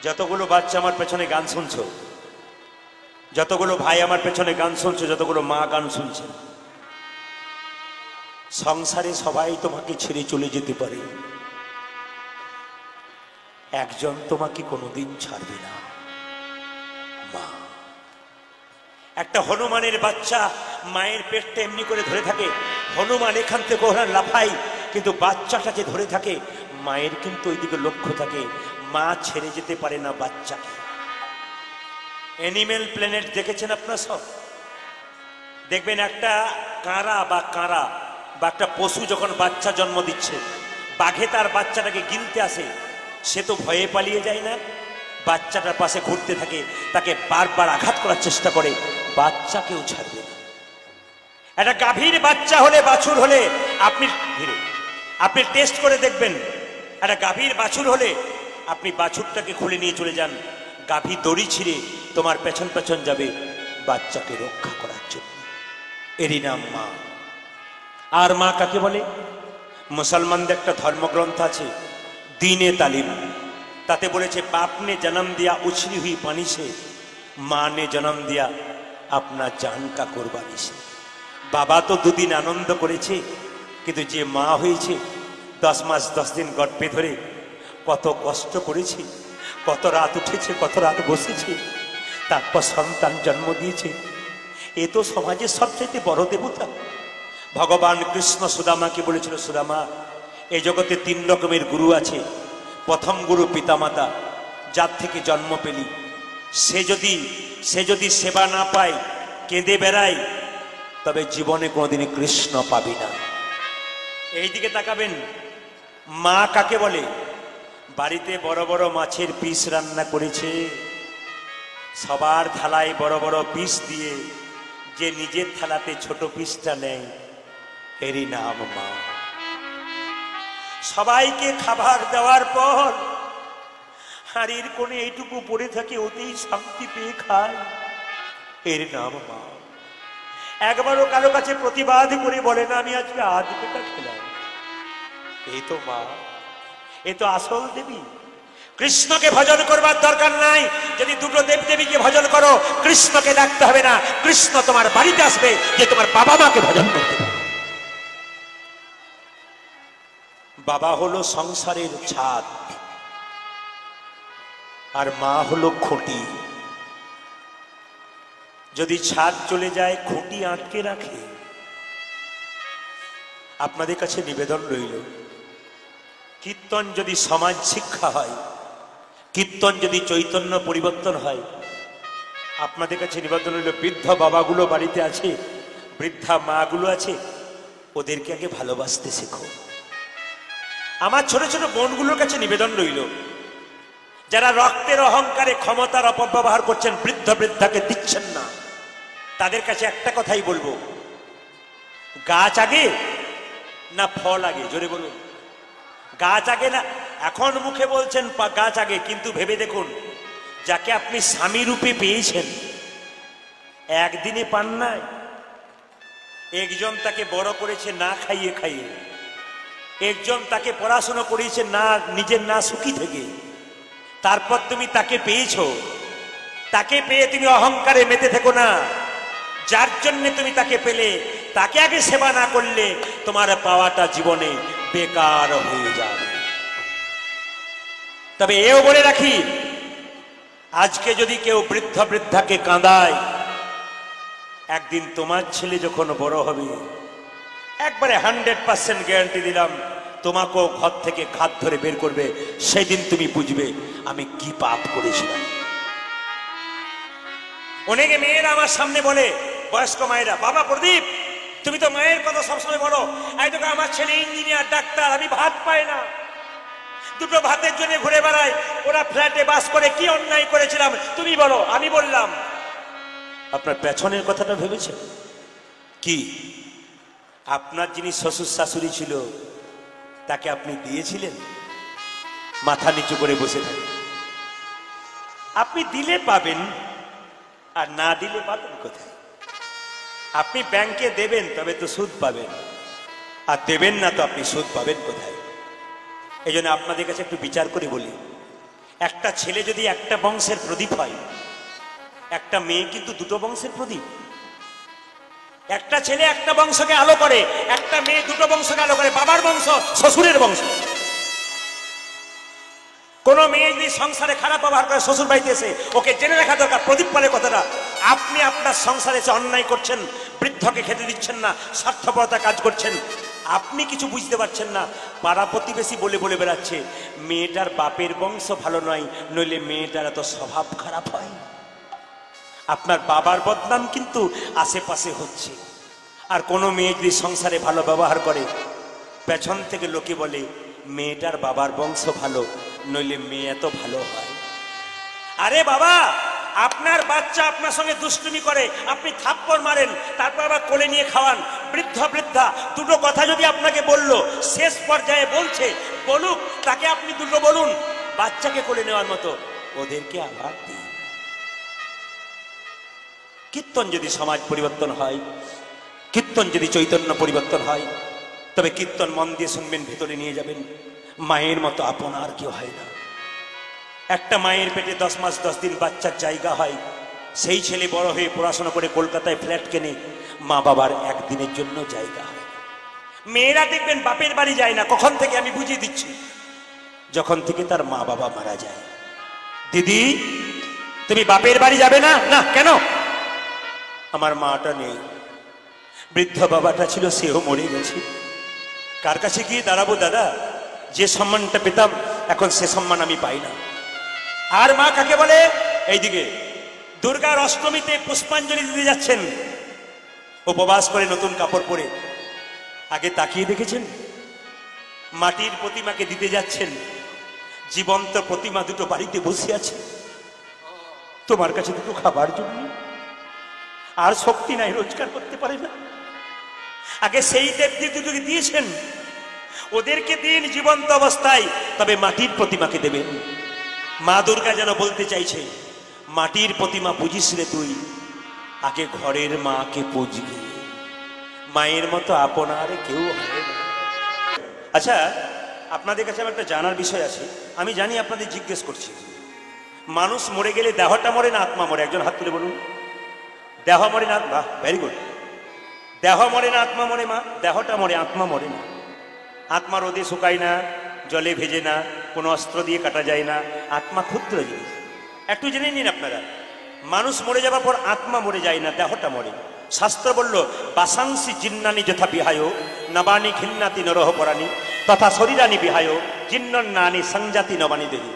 যতগুলো বাচ্চা আমার পেছনে গান শুনছো, যতগুলো ভাই আমার পেছনে গান শুনছো, যতগুলো মা গান শুনছে, সংসারে সবাই তোমাকে ছেড়ে চলে যেতে পারে, একজন তোমাকে কোনোদিন ছাড়বে না, মা। একটা হনুমানের বাচ্চা মায়ের পেটটা এমনি করে ধরে থাকে, হনুমান এখান থেকে ওখানে লাফাই, কিন্তু বাচ্চাটা যে ধরে থাকে মায়ের কিন্তু ওইদিকে লক্ষ্য থাকে, মা ছেড়ে যেতে পারে না বাচ্চাকে। অ্যানিমেল প্ল্যানেট দেখেছেন আপনারা সব? দেখবেন একটা কাঁড়া বা একটা পশু যখন বাচ্চা জন্ম দিচ্ছে, বাঘে তার বাচ্চাটাকে গিলতে আসে, সে তো ভয়ে পালিয়ে যায় না, বাচ্চাটার পাশে ঘুরতে থাকে, তাকে বারবার আঘাত করার চেষ্টা করে, বাচ্চাকেও ছাড়বে না। একটা গাভীর বাচ্চা হলে, বাছুর হলে, আপনি টেস্ট করে দেখবেন, একটা গাভীর বাছুর হলে আপনি বাছুরটাকে খুলে নিয়ে চলে যান, গাভী দড়ি ছিঁড়ে তোমার পেছন পেছন যাবে বাচ্চাকে রক্ষা করার জন্য। এরই নাম মা। আর মা কাকে বলে? মুসলমানদের একটা ধর্মগ্রন্থ আছে দীনে তালিম, তাতে বলেছে বাপ নে জন্ম দিয়া উছলি হুই পানি সে, মা নে জন্ম দিয়া আপনা জান কা কুরবানি সে। বাবা তো দুদিন আনন্দ করেছে, কিন্তু যে মা হয়েছে 10 মাস 10 দিন গর্ভে ধরে কত কষ্ট করেছে, কত রাত উঠেছে, কত রাত বসেছে, তারপর সন্তান জন্ম দিয়েছে, এ তো সমাজের সবচেয়ে বড় দেবতা। ভগবান কৃষ্ণ সুদামাকে বলেছিল, সুদামা এই জগতে 3 রকমের গুরু আছে। প্রথম গুরু পিতামাতা, যার থেকে জন্ম পেলি, সে যদি সেবা না পায়, কেঁদে বেড়ায়, তবে জীবনে কোনোদিনই কৃষ্ণ পাবি না। এই দিকে তাকাবেন, মা কাকে বলে? বাড়িতে বড় বড় মাছের পিস রান্না করেছে, সবার থালায় বড় বড় পিস দিয়ে যে নিজের থালাতে ছোট পিসটা নেয়, এরই নাম মা। সবাইকে খাবার দেওয়ার পর হাড়ির কোণে এইটুকু পড়ে থাকে, ওতেই শান্তি পেয়ে খায়, এর নাম মা। একবারও কারো কাছে প্রতিবাদ করে বলে না আমি আজকে আধ পেটা খেলাম, এই তো মা, এ তো আসল দেবী। কৃষ্ণকে ভজন করবার দরকার নাই, যদি দুটো দেবদেবীকে ভজন করো কৃষ্ণকে ডাকতে হবে না, কৃষ্ণ তোমার বাড়িতে আসবে যে তোমার বাবা মাকে ভজন করতে হবে। বাবা হলো সংসারের ছাদ, আর মা হলো খুঁটি। যদি ছাদ চলে যায় খুঁটি আটকে রাখে। আপনাদের কাছে নিবেদন রইল, কীর্তন যদি সমাজ শিক্ষা হয়, কীর্তন যদি চৈতন্য পরিবর্তন হয়, আপনাদের কাছে নিবেদন রইল, বৃদ্ধ বাবাগুলো বাড়িতে আছে, বৃদ্ধা মাগুলো আছে, ওদেরকে আগে ভালোবাসতে শেখো। আমার ছোট ছোট বোনগুলোর কাছে নিবেদন রইল, যারা রক্তের অহংকারে ক্ষমতার অপব্যবহার করছেন, বৃদ্ধ বৃদ্ধাকে দিচ্ছেন না, তাদের কাছে একটা কথাই বলবো, গাছ আগে না ফল আগে? জোরে বলুন, গাছ আগে না? এখন মুখে বলছেন গাছ আগে, কিন্তু ভেবে দেখুন, যাকে আপনি স্বামী রূপে পেয়েছেন একদিনে পান নাই। একজন তাকে বড় করেছে না খাইয়ে খাইয়ে, একজন তাকে পড়াশোনা করিয়েছে না নিজের না সুখী থেকে, তারপর তুমি তাকে পেয়েছো। তাকে পেয়ে তুমি অহংকারে মেতে থেকো না, যার জন্য তুমি তাকে পেলে তাকে আগে সেবা না করলে তোমার পাওয়াটা জীবনে বেকার হয়ে যাবে। তবে এও বলে রাখি, আজকে যদি কেউ বৃদ্ধ বৃদ্ধাকে কাঁদায়, একদিন তোমার ছেলে যখন বড় হবে, একবারে 100% গ্যারান্টি দিলাম, তোমাকেও ঘর থেকে ঘাত ধরে বের করবে, সেদিন তুমি বুঝবে আমি কি পাপ করেছিলাম। অনেকে মেয়েরা আমার সামনে বলে, বয়স্ক মায়েরা, বাবা প্রদীপ তুমি তো মায়ের কথা সবসময় বলো, এই তো আমার ছেলে ইঞ্জিনিয়ার ডাক্তার, আমি ভাত পাই না, দুটো ভাতের জন্য ঘুরে বেড়াই, ওরা ফ্ল্যাটে বাস করে, কি অন্যায় করেছিলাম তুমি বলো? আমি বললাম, আপনার পেছনের কথাটা ভেবেছেন কি? আপনার যিনি শ্বশুর শাশুড়ি ছিল তাকে আপনি দিয়েছিলেন? মাথা নিচু করে বসে থাকেন। আপনি দিলে পাবেন, আর না দিলে পাবেন কোথায়? আপনি ব্যাংকে দেবেন তবে তো সুদ পাবেন, আর দেবেন না তো আপনি সুদ পাবেন কোথায়? এই জন্য আপনাদের কাছে একটু বিচার করে বলি, একটা ছেলে যদি একটা বংশের প্রদীপ হয়, একটা মেয়ে কিন্তু দুটো বংশের প্রদীপ। একটা ছেলে একটা বংশকে আলো করে, একটা মেয়ে দুটো বংশকে আলো করে, বাবার বংশ, শ্বশুরের বংশ। কোন মেয়ে যদি সংসারে খারাপ ব্যবহার করে শ্বশুর বাড়িতে এসে, ওকে জেনে রাখা দরকার প্রদীপ পালে কথাটা। আপনি আপনার সংসারে এসে অন্যায় করছেন, বৃদ্ধকে খেতে দিচ্ছেন না, স্বার্থপরতা কাজ করছেন, আপনি কিছু বুঝতে পারছেন না, পাড়া প্রতিবেশী বলে বলে বেড়াচ্ছে মেয়েটার বাপের বংশ ভালো নয়, নইলে মেয়েটার এত স্বভাব খারাপ হয়। আপনার বাবার বদনাম কিন্তু আশেপাশে হচ্ছে। আর কোনো মেয়ে যদি সংসারে ভালো ব্যবহার করে, পেছন থেকে লোকে বলে মেয়েটার বাবার বংশ ভালো, নইলে মেয়ে এত ভালো হয়। আরে বাবা, আপনার বাচ্চা আপনার সঙ্গে দুষ্টুমি করে, আপনি থাপ্পড় মারেন, তারপর আবার কোলে নিয়ে খাওয়ান। বৃদ্ধ বৃদ্ধা দুটো কথা যদি আপনাকে বললো, শেষ পর্যায়ে বলছে, বলুক, তাকে আপনি দুটো বলুন বাচ্চাকে কোলে নেওয়ার মতো, ওদেরকে আবার দিন। কীর্তন যদি সমাজ পরিবর্তন হয়, কীর্তন যদি চৈতন্য পরিবর্তন হয়, তবে কীর্তন মন দিয়ে শুনবেন, ভেতরে নিয়ে যাবেন। মায়ের মতো আপন আর কেউ হয় না। একটা মায়ের পেটে 10 মাস 10 দিন বাচ্চার জায়গা হয়, সেই ছেলে বড় হয়ে পড়াশোনা করে কলকাতায় ফ্ল্যাট কেনে, মা বাবার একদিনের জন্য জায়গা হয়। মেয়েরা দেখবেন বাপের বাড়ি যায় না, কখন থেকে আমি বুঝিয়ে দিচ্ছি, যখন থেকে তার মা বাবা মারা যায়। দিদি, তুমি বাপের বাড়ি যাবে না? না, কেন? আমার মাটা নেই, বৃদ্ধ বাবাটা ছিল, সেও মরে গেছে। কার কাছে গিয়ে দাঁড়াবো দাদা? যে সম্মানটা পেতাম এখন সে সম্মান আমি পাই না। আর মা কাকে বলে? এইদিকে দুর্গার অষ্টমীতে পুষ্পাঞ্জলি দিতে যাচ্ছেন, উপবাস করে নতুন কাপড় পরে, আগে তাকিয়ে দেখেছেন? মাটির প্রতিমাকে দিতে যাচ্ছেন, জীবন্ত প্রতিমা দুটো বাড়িতে বসে আছে, তোমার কাছে দুটো খাবার জন্য আর শক্তি নাই, রোজগার করতে পারে না। আগে সেই দেবী দুটোকে দিয়েছেন, ওদেরকে দিন জীবন্ত অবস্থায়, তবে মাটির প্রতিমাকে দেবেন। মা দুর্গা যেন বলতে চাইছে, মাটির প্রতিমা পুজিস রে তুই, আগে ঘরের মাকে পুজবি, মায়ের মতো আপনার কেউ হয় না। আচ্ছা, আপনাদের কাছে আমার একটা জানার বিষয় আছে, আমি জানি আপনাদের জিজ্ঞেস করছি, মানুষ মরে গেলে দেহটা মরে না আত্মা মরে? একজন হাত তুলে বলুন। দেহ মরে না? বাহ, ভেরি গুড। দেহ মরে না আত্মা মরে? মা, দেহটা মরে, আত্মা মরে না। আত্মা রোদে শুকায় না, জলে ভেজে না, কোনো অস্ত্র দিয়ে কাটা যায় না, আত্মা ক্ষুদ্র জিনিস। একটু জেনে নিন আপনারা, মানুষ মরে যাবার পর আত্মা মরে যায় না, দেহটা মরে। শাস্ত্র বলল, বাসাংসি জিন্নানি যথা বিহায় নবানি ঘিন্নাতি নরহ পরাণী তথা শরীরানি বিহায় জিন্নানি সংজাতি নবানি দেবী।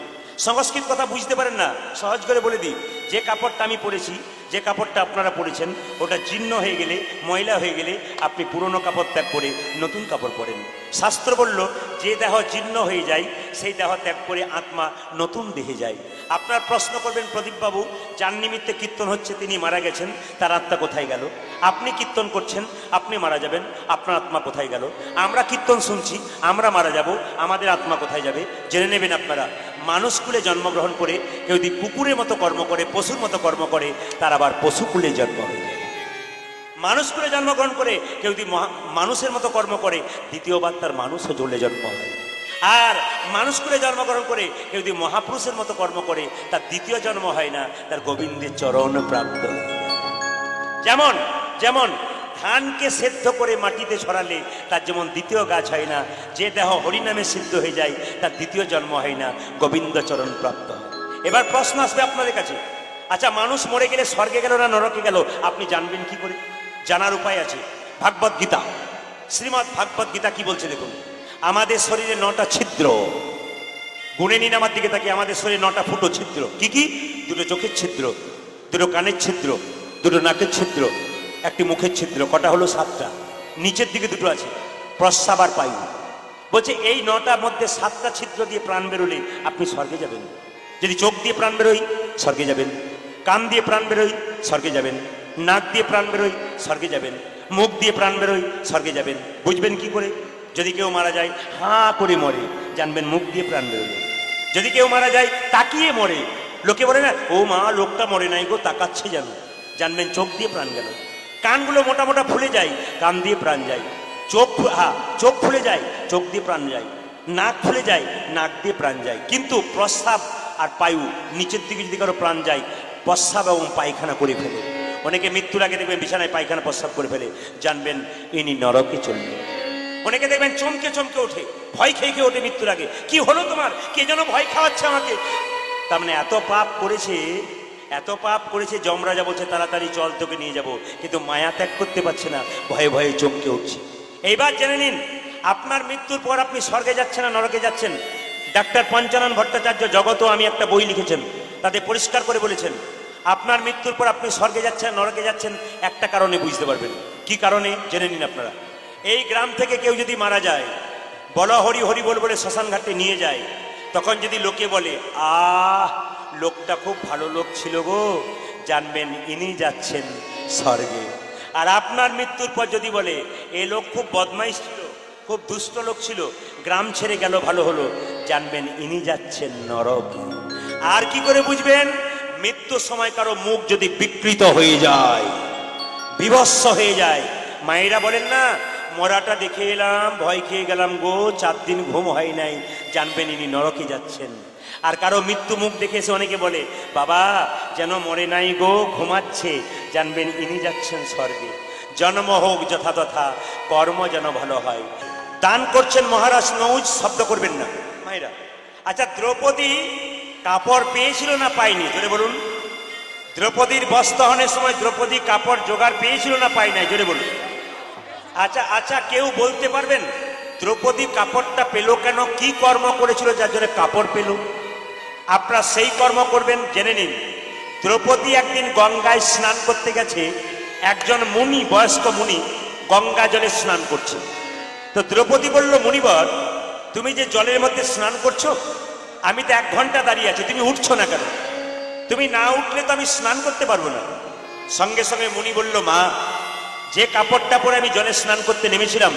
সংস্কৃত কথা বুঝতে পারেন না, সহজ করে বলে দিই, যে কাপড়টা আমি পরেছি, যে কাপড়টা আপনারা পরেছেন, ওটা জীর্ণ হয়ে গেলে, ময়লা হয়ে গেলে আপনি পুরনো কাপড় ত্যাগ করে নতুন কাপড় পরেন। শাস্ত্র বলল, যে দেহ জীর্ণ হয়ে যায় সেই দেহ ত্যাগ করে আত্মা নতুন দেহে যায়। আপনারা প্রশ্ন করবেন, প্রদীপবাবু, যার নিমিত্তে কীর্তন হচ্ছে তিনি মারা গেছেন, তার আত্মা কোথায় গেল? আপনি কীর্তন করছেন, আপনি মারা যাবেন, আপনার আত্মা কোথায় গেল? আমরা কীর্তন শুনছি, আমরা মারা যাব, আমাদের আত্মা কোথায় যাবে? জেনে নেবেন আপনারা, মানুষকুলে জন্মগ্রহণ করে কেউ যদি কুকুরের মতো কর্ম করে, পশুর মতো কর্ম করে, তার আবার পশুকুলে জন্ম হয়ে যায়। মানুষকুলে জন্মগ্রহণ করে কেউ যদি মানুষের মতো কর্ম করে, দ্বিতীয়বার তার মানুষও জলে জন্ম হয়। আর মানুষকুলে জন্মগ্রহণ করে কেউ যদি মহাপুরুষের মতো কর্ম করে, তার দ্বিতীয় জন্ম হয় না, তার গোবিন্দের চরণ প্রাপ্ত হয়ে যায়। যেমন যেমন ধানকে সেদ্ধ করে মাটিতে ছড়ালে তার যেমন দ্বিতীয় গাছ হয় না, যে দেহ হরিনামে সিদ্ধ হয়ে যায় তার দ্বিতীয় জন্ম হয় না, গোবিন্দ চরণ প্রাপ্ত হয়। এবার প্রশ্ন আসবে আপনাদের কাছে, আচ্ছা মানুষ মরে গেলে স্বর্গে গেল না নরকে গেল, আপনি জানবেন কি করে? জানার উপায় আছে। ভাগবত গীতা, শ্রীমৎ ভাগবত গীতা কি বলছে দেখুন, আমাদের শরীরে 9টা ছিদ্র, গুনে নিন আমার দিকে তাকিয়ে, আমাদের শরীরে 9টা ফুটো ছিদ্র। কি কি? দুটো চোখের ছিদ্র, দুটো কানের ছিদ্র, দুটো নাকের ছিদ্র, একটি মুখের ছিদ্র। কটা হলো? 7টা। নিচের দিকে দুটো আছে, প্রস্রাব আর পায়ু। বলছে এই 9টার মধ্যে 7টা ছিদ্র দিয়ে প্রাণ বেরোলে আপনি স্বর্গে যাবেন। যদি চোখ দিয়ে প্রাণ বেরোই, স্বর্গে যাবেন। কান দিয়ে প্রাণ বেরোই, স্বর্গে যাবেন। নাক দিয়ে প্রাণ বেরোই, স্বর্গে যাবেন। মুখ দিয়ে প্রাণ বেরোই, স্বর্গে যাবেন। বুঝবেন কি করে? যদি কেউ মারা যায় হাঁ করে মরে, জানবেন মুখ দিয়ে প্রাণ বেরোলো। যদি কেউ মারা যায় তাকিয়ে মরে, লোকে বলে না ও মা লোকটা মরে নাই গো, তাকাচ্ছে যেন, জানবেন চোখ দিয়ে প্রাণ গেল। কানগুলো মোটা মোটা ফুলে যায়, কান দিয়ে প্রাণ যায়। চোখ ফুলে যায়, চোখ দিয়ে প্রাণ যায়। নাক ফুলে যায়, নাক দিয়ে প্রাণ যায়। কিন্তু প্রস্রাব আর পায়ু, নিচের দিকে যদি কারো প্রাণ যায় প্রস্রাব এবং পায়খানা করে ফেলে, অনেকে মৃত্যুর আগে দেখবেন বিছানায় পায়খানা প্রস্রাব করে ফেলে, জানবেন ইনি নরকে চলবে। অনেকে দেখবেন চমকে চমকে ওঠে, ভয় খেয়ে খেয়ে ওঠে মৃত্যুর আগে, কি হলো তোমার, কে যেন ভয় খাওয়াচ্ছে আমাকে। তার মানে এত পাপ করেছে, এত পাপ করেছে, যমরাজা বলছে তাড়াতাড়ি চল তোকে নিয়ে যাব, কিন্তু মায়া ত্যাগ করতে পারছে না, ভয়ে ভয়ে চমকে উঠছে। এইবার জেনে নিন আপনার মৃত্যুর পর আপনি স্বর্গে যাচ্ছেন না নরকে যাচ্ছেন। ডাক্তার পঞ্চানন ভট্টাচার্য জগত আমি একটা বই লিখেছেন, তাতে পরিষ্কার করে বলেছেন আপনার মৃত্যুর পর আপনি স্বর্গে যাচ্ছেন নরকে যাচ্ছেন একটা কারণে বুঝতে পারবেন। কি কারণে জেনে নিন আপনারা। এই গ্রাম থেকে কেউ যদি মারা যায়, বলো হরি হরি বল বলে শ্মশান ঘাটে নিয়ে যায়, তখন যদি লোকে বলে আহ লোকটা খুব ভালো লোক ছিল গো, জানবেন ইনি যাচ্ছেন স্বর্গে। আর আপনার মৃত্যুর পর যদি বলে এ লোক খুব বদমাইশ ছিল, খুব দুষ্ট লোক ছিল, গ্রাম ছেড়ে গেল ভালো হলো, জানবেন ইনি যাচ্ছেন নরকে। আর কি করে বুঝবেন? মৃত্যুর সময় কারো মুখ যদি বিকৃত হয়ে যায়, বিভৎস হয়ে যায়, মায়েরা বলেন না মরাটা দেখে এলাম ভয় খেয়ে গেলাম গো, 4 দিন ঘুম হয় নাই, জানবেন ইনি নরকে যাচ্ছেন। আর কারো মৃত্যু মুখ দেখে এসে অনেকে বলে বাবা যেন মরে নাই গো, ঘুমাচ্ছে, জানবেন ইনি যাচ্ছেন স্বর্গে। জন্ম হোক যথাতথা, কর্ম যেন ভালো হয়। দান করছেন মহারাজ নৌজ, শব্দ করবেন না মায়েরা। আচ্ছা দ্রৌপদী কাপড় পেয়েছিল না পায়নি জোরে বলুন? দ্রৌপদীর বস্ত্রহরণের সময় দ্রৌপদী কাপড় জোগাড় পেয়েছিল না পাই নাই জোরে বলুন? আচ্ছা আচ্ছা কেউ বলতে পারবেন দ্রৌপদী কাপড়টা পেল কেন, কি কর্ম করেছিল যার জন্য কাপড় পেল? আপনারা সেই কর্ম করবেন, জেনে নিন। দ্রৌপদী একদিন গঙ্গায় স্নান করতে গেছে, একজন মুনি, বয়স্ক মুনি গঙ্গা জলে স্নান করছে। তো দ্রৌপদী বলল মুনিবর তুমি যে জলের মধ্যে স্নান করছো, আমি তো 1 ঘন্টা দাঁড়িয়ে আছি, তুমি উঠছো না কেন? তুমি না উঠলে তো আমি স্নান করতে পারবো না। সঙ্গে সঙ্গে মুনি বলল মা যে কাপড়টা পরে আমি জলে স্নান করতে নেমেছিলাম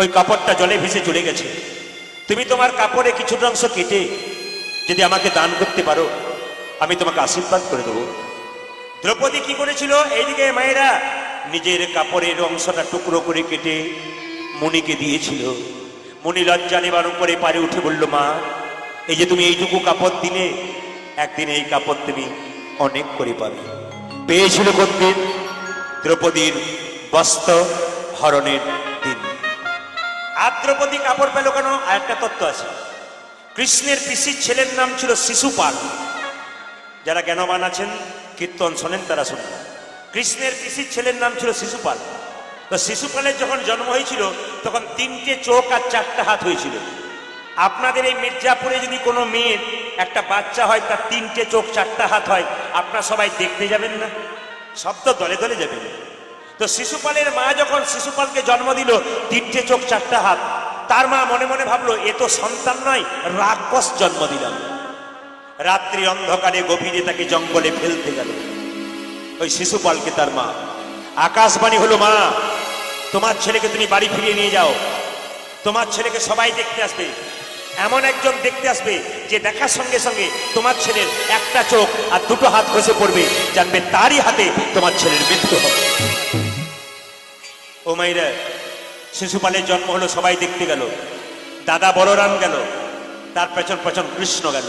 ওই কাপড়টা জলে ভেসে চলে গেছে, তুমি তোমার কাপড়ে কিছুটা অংশ কেটে যদি আমাকে দান করতে পারো আমি তোমাকে আশীর্বাদ করে দেবো। দ্রৌপদী কি করেছিল? এইদিকে মায়েরা নিজের কাপড়ের অংশটা টুকরো করে কেটে মুনিকে দিয়েছিল। মুনি লজ্জা নিবারণ করে পারে উঠে বলল মা এই যে তুমি এইটুকু কাপড় দিলে, একদিন এই কাপড় তুমি অনেক করে পাবে। পেয়েছিল কোনদিন? দ্রৌপদীর বস্ত্র হরণের দিন। আর দ্রৌপদী কাপড় পেল কেন? আর একটা তত্ত্ব আছে। কৃষ্ণের পিসির ছেলের নাম ছিল শিশুপাল। যারা জ্ঞানবান আছেন কীর্তন শোনেন তারা শুনেন। কৃষ্ণের পিসির ছেলের নাম ছিল শিশুপাল। তো শিশুপালের যখন জন্ম হয়েছিল তখন 3টে চোখ আর 4টা হাত হয়েছিল। আপনাদের এই মির্জাপুরে যদি কোনো মেয়ের একটা বাচ্চা হয়, তার 3টে চোখ 4টা হাত হয়, আপনারা সবাই দেখতে যাবেন না? সব তো দলে দলে যাবেন। তো শিশুপালের মা যখন শিশুপালকে জন্ম দিল 3টে চোখ 4টা হাত, তার মা মনে মনে ভাবলো এ তো সন্তান নয়, রাক্ষস জন্ম দিলাম। রাত্রি অন্ধকারে গভীরে তাকে জঙ্গলে ফেলতে গেল ওই শিশুপালকে তার মা। আকাশবাণী হলো মা তোমার ছেলেকে তুমি বাড়ি ফিরিয়ে নিয়ে যাও, তোমার ছেলেকে সবাই দেখতে আসবে, এমন একজন দেখতে আসবে যে দেখার সঙ্গে সঙ্গে তোমার ছেলের একটা চোখ আর 2টো হাত খসে পড়বে, জানবে তারই হাতে তোমার ছেলের মৃত্যু হবে। ও মাইরা শিশুপালের জন্ম হলো, সবাই দেখতে গেল, দাদা বলরাম গেল, তার পেছন পেছন কৃষ্ণ গেল।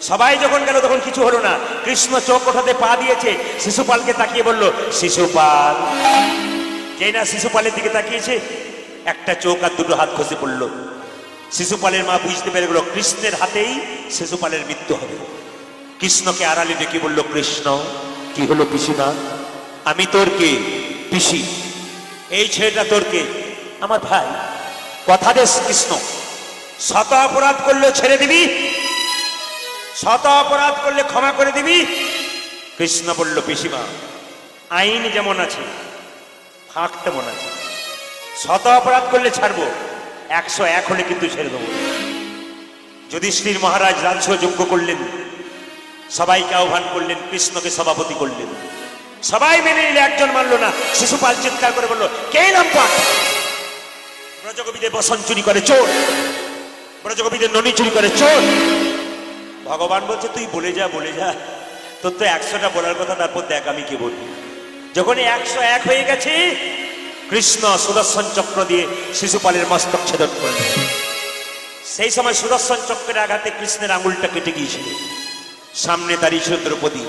সবাই যখন গেল তখন কিছু হলো না। কৃষ্ণ চোখ ওঠাতে পা দিয়েছে, শিশুপালকে তাকিয়ে বলল শিশুপাল। যেই না শিশুপালের দিকে তাকিয়েছে একটা চোখ আর 2টো হাত খসে পড়ল। শিশুপালের মা বুঝতে পেরে গেল কৃষ্ণের হাতেই শিশুপালের মৃত্যু হবে। কৃষ্ণকে আড়ালে ডেকে বলল কৃষ্ণ কি হলো পিসিমা? আমি তোর কে? পিসি। এই ছেলেটা তোর কে? আমার ভাই। কথা দে কৃষ্ণ, শত অপরাধ করলে ছেড়ে দিবি? শত অপরাধ করলে ক্ষমা করে দিবি? কৃষ্ণ বলল পিসিমা আইন যেমন আছে ফাঁক তেমন আছে, শত অপরাধ করলে ছাড়বো, 101 হলে কিন্তু ছেড়ে দেবো। যুধিষ্ঠির মহারাজ রাজসযজ্ঞ করলেন, সবাইকে আহ্বান করলেন, কৃষ্ণকে সভাপতি করলেন, সবাই মেনে নিলে একজন মানল না। শিশুপাল চিৎকার করে বলল কে লম্পট, ব্রজগোপীদের বসন চুরি করে চোর, ব্রজগোপীদের ননি চুরি করে চোর। ভগবান বলছে তুই বলে যা বলে যা, তোর তো 100টা বলার কথা, তারপর দেখ আমি কি বলি। যখন 101 হয়ে গেছে কৃষ্ণ সুদর্শন চক্র দিয়ে শিশুপালের মস্তক ছেদন করলেন। সেই সময় সুদর্শন চক্রের আঘাতে কৃষ্ণের আঙুলটা কেটে গিয়েছিল। সামনে দাঁড়িয়ে ছিল দ্রৌপদী,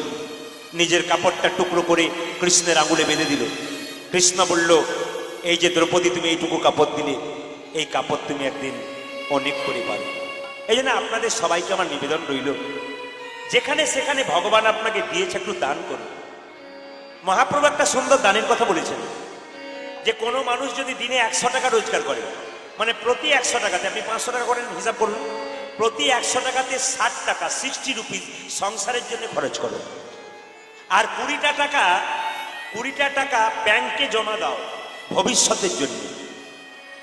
নিজের কাপড়টা টুকরো করে কৃষ্ণের আঙুলে বেঁধে দিল। কৃষ্ণ বলল, এই যে দ্রৌপদী, তুমি এইটুকু কাপড় দিলে, এই কাপড় তুমি একদিন অনেক করে পাবে। এই জন্য আপনাদের সবাইকে আমার নিবেদন রইল, যেখানে সেখানে ভগবান আপনাকে দিয়েছে, একটু দান করুন। মহাপ্রভু একটা সুন্দর দানের কথা বলেছেন, যে কোনো মানুষ যদি দিনে 100 টাকা রোজগার করে, মানে প্রতি 100 টাকাতে, আপনি 500 টাকা করেন, হিসাব করুন, প্রতি 100 টাকাতে 60 টাকা 60 রুপিস সংসারের জন্য খরচ করো। আর 20টা টাকা ব্যাংকে জমা দাও ভবিষ্যতের জন্য।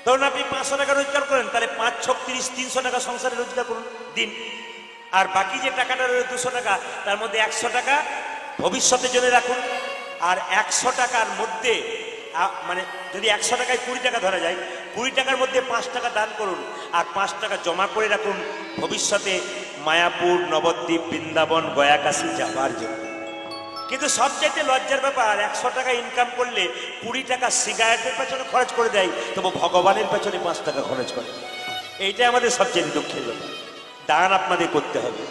ধরুন আপনি 500 টাকা রোজগার করেন, তাহলে 5 × 6 = 30, 300 টাকা সংসারে রোজগার করুন দিন। আর বাকি যে টাকাটা রয়েছে 200 টাকা, তার মধ্যে 100 টাকা ভবিষ্যতের জন্য রাখুন। আর 100 টাকার মধ্যে, মানে যদি 100 টাকায় 20 টাকা ধরা যায়, 20 টাকার মধ্যে 5 টাকা দান করুন, আর 5 টাকা জমা করে রাখুন ভবিষ্যতে মায়াপুর, নবদ্বীপ, বৃন্দাবন, গয়াকাশী যাবার জন্য। কিন্তু সবচাইতে লজ্জার ব্যাপার, 100 টাকা ইনকাম করলে 20 টাকা সিগারেটের পেছনে খরচ করে দেয়, তবু ভগবানের পেছনে 5 টাকা খরচ করে। এইটা আমাদের সবচেয়ে দুঃখের ব্যাপার। দান আপনাদের করতে হবে।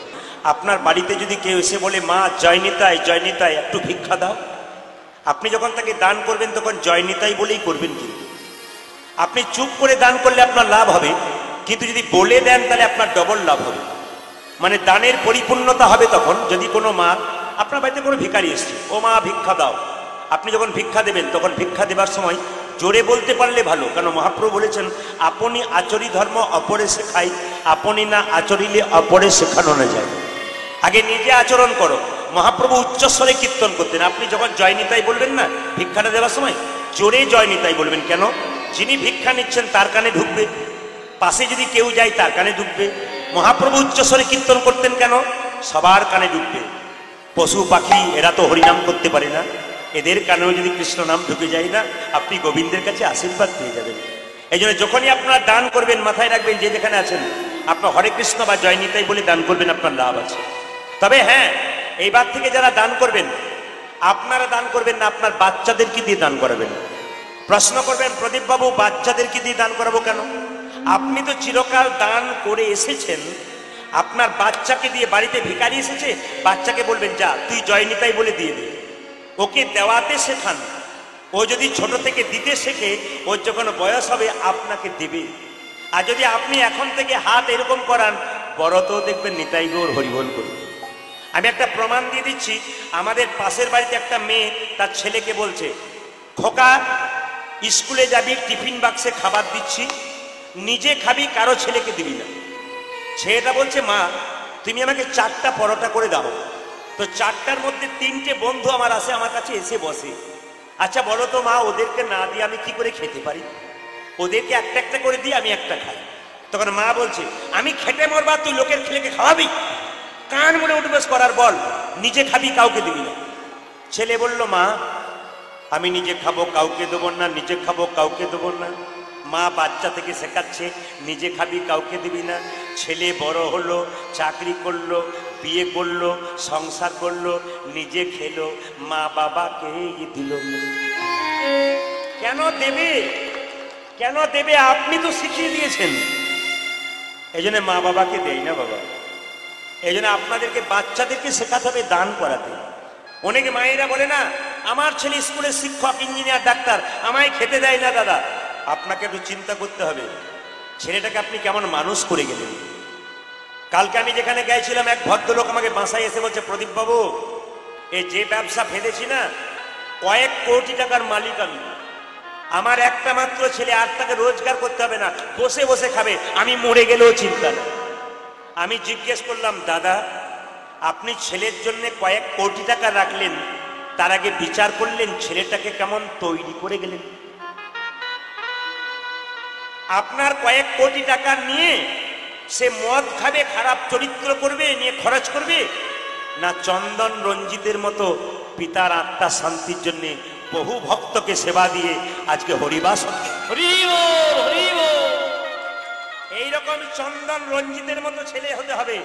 আপনার বাড়িতে যদি কেউ এসে বলে, মা জয়নিতাই জয়নিতাই একটু ভিক্ষা দাও, আপনি যখন তাকে দান করবেন তখন জয়নিতাই বলেই করবেন। কিন্তু আপনি চুপ করে দান করলে আপনার লাভ হবে, কিন্তু যদি বলে দেন তাহলে আপনার ডবল লাভ হবে। মানে দানের পরিপূর্ণতা হবে তখন, যদি কোনো মা, আপনার বাড়িতে কোনো ভিখারি এসছে, ও মা ভিক্ষা দাও, আপনি যখন ভিক্ষা দেবেন তখন ভিক্ষা দেবার সময় জোরে বলতে পারলে ভালো। কারণ মহাপ্রভু বলেছেন, আপনি আচরি ধর্ম অপরে শেখাই, আপনি না আচরিলে অপরে শেখানো না যায়। আগে নিজে আচরণ করো। মহাপ্রভু উচ্চস্বরে কীর্তন করতেন। আপনি যখন জয়নিতাই বলবেন না ভিক্ষাটা দেওয়ার সময়, জোরে জয়নিতাই বলবেন। কেন? যিনি ভিক্ষা নিচ্ছেন তার কানে ঢুকবে, পাশে যদি কেউ যায় তার কানে ঢুকবে। মহাপ্রভু উচ্চস্বরে কীর্তন করতেন কেন? সবার কানে ঢুকবে। পশু পাখি এরা তো হরিনাম করতে পারে না, এদের কানেও যদি কৃষ্ণ নাম ঢুকে যায় না, আপনি গোবিন্দের কাছে আশীর্বাদ পেয়ে যাবেন। এই জন্য যখনই আপনারা দান করবেন, মাথায় রাখবেন, যে যেখানে আছেন আপনার হরে কৃষ্ণ বা জয়নিতাই বলে দান করবেন, আপনার লাভ আছে। তবে হ্যাঁ, এইবার থেকে যারা দান করবেন, আপনারা দান করবেন না, আপনার বাচ্চাদেরকে দিয়ে দান করাবেন। প্রশ্ন করবেন, প্রদীপ বাবু বাচ্চাদেরকে দিয়ে দান করাবো কেন? আপনি তো চিরকাল দান করে এসেছেন, আপনার বাচ্চাকে দিয়ে, বাড়িতে ভিখারি এসেছে, বাচ্চাকে বলবেন, যা তুই জয়নিতাই বলে দিয়ে দে। ওকে দেওয়াতে শেখান। ও যদি ছোট থেকে দিতে শেখে, ওর যখন বয়স হবে আপনাকে দেবে। আর যদি আপনি এখন থেকে হাত এরকম করান, বড় তো দেখবেন নিতাই গৌর হরিবল করবে। আমি একটা প্রমাণ দিয়ে দিচ্ছি। আমাদের পাশের বাড়িতে একটা মেয়ে তার ছেলেকে বলছে, খোকা স্কুলে যাবি, টিফিন বাক্সে খাবার দিচ্ছি, নিজে খাবি, কারো ছেলেকে দিবি না। ছেলেটা বলছে, মা তুমি আমাকে 4টা পরোটা করে দাও। তো 4টার মধ্যে 3টে বন্ধু আমার আসে, আমার কাছে এসে বসে। আচ্ছা বলো তো মা, ওদেরকে না দিয়ে আমি কি করে খেতে পারি? ওদেরকে একটা একটা করে দিয়ে আমি একটা খাই। তখন মা বলছে, আমি খেতে মরবা, তুই লোকের ছেলেকে খাওয়াবি? কান মনে উঠবেস করার বল, নিজে খাবি, কাউকে দিবি না। ছেলে বলল, মা আমি নিজে খাবো, কাউকে দেবো না, নিজে খাবো, কাউকে দেবো না। মা বাচ্চা থেকে শেখাচ্ছে, নিজে খাবি, কাউকে দিবি না। ছেলে বড় হলো, চাকরি করলো, বিয়ে করলো, সংসার করলো, নিজে খেলো, মা বাবাকে দিল। কেন দেবে? কেন দেবে? আপনি তো শিখিয়ে দিয়েছেন। এই জন্য মা বাবাকে দেয় না বাবা। এই জন্য আপনাদেরকে বাচ্চাদেরকে শেখাতে হবে দান করাতে। অনেকে মায়েরা বলে না, আমার ছেলে স্কুলের শিক্ষক, ইঞ্জিনিয়ার, ডাক্তার, আমায় খেতে দেয় না। দাদা, আপনাকে একটু চিন্তা করতে হবে, ছেলেটাকে আপনি কেমন মানুষ করে গেলেন। কালকে আমি যেখানে গেছিলাম, এক ভদ্রলোক আমাকে বাসায় এসে বলছে, প্রদীপ বাবু এই যে ব্যবসা ফেলেছি না, কয়েক কোটি টাকার মালিক আমি। আমার একটা মাত্র ছেলে, আর তাকে রোজগার করতে হবে না, বসে বসে খাবে, আমি মরে গেলেও চিন্তা নেই। আমি জিজ্ঞেস করলাম, দাদা আপনি ছেলের জন্য কয়েক কোটি টাকা রাখলেন, তার আগে বিচার করলেন ছেলেটাকে কেমন তৈরি করে গেলেন? আপনার কয়েক কোটি টাকা নিয়ে সে মদ খাবে, খারাপ চরিত্র করবে, নিয়ে খরচ করবে, না চন্দন রঞ্জিতের মতো পিতার আত্মা শান্তির জন্য বহু ভক্তকে সেবা দিয়ে আজকে হরিবাস। এইরকম চন্দন রঞ্জিতের মতো ছেলে হতে হবে।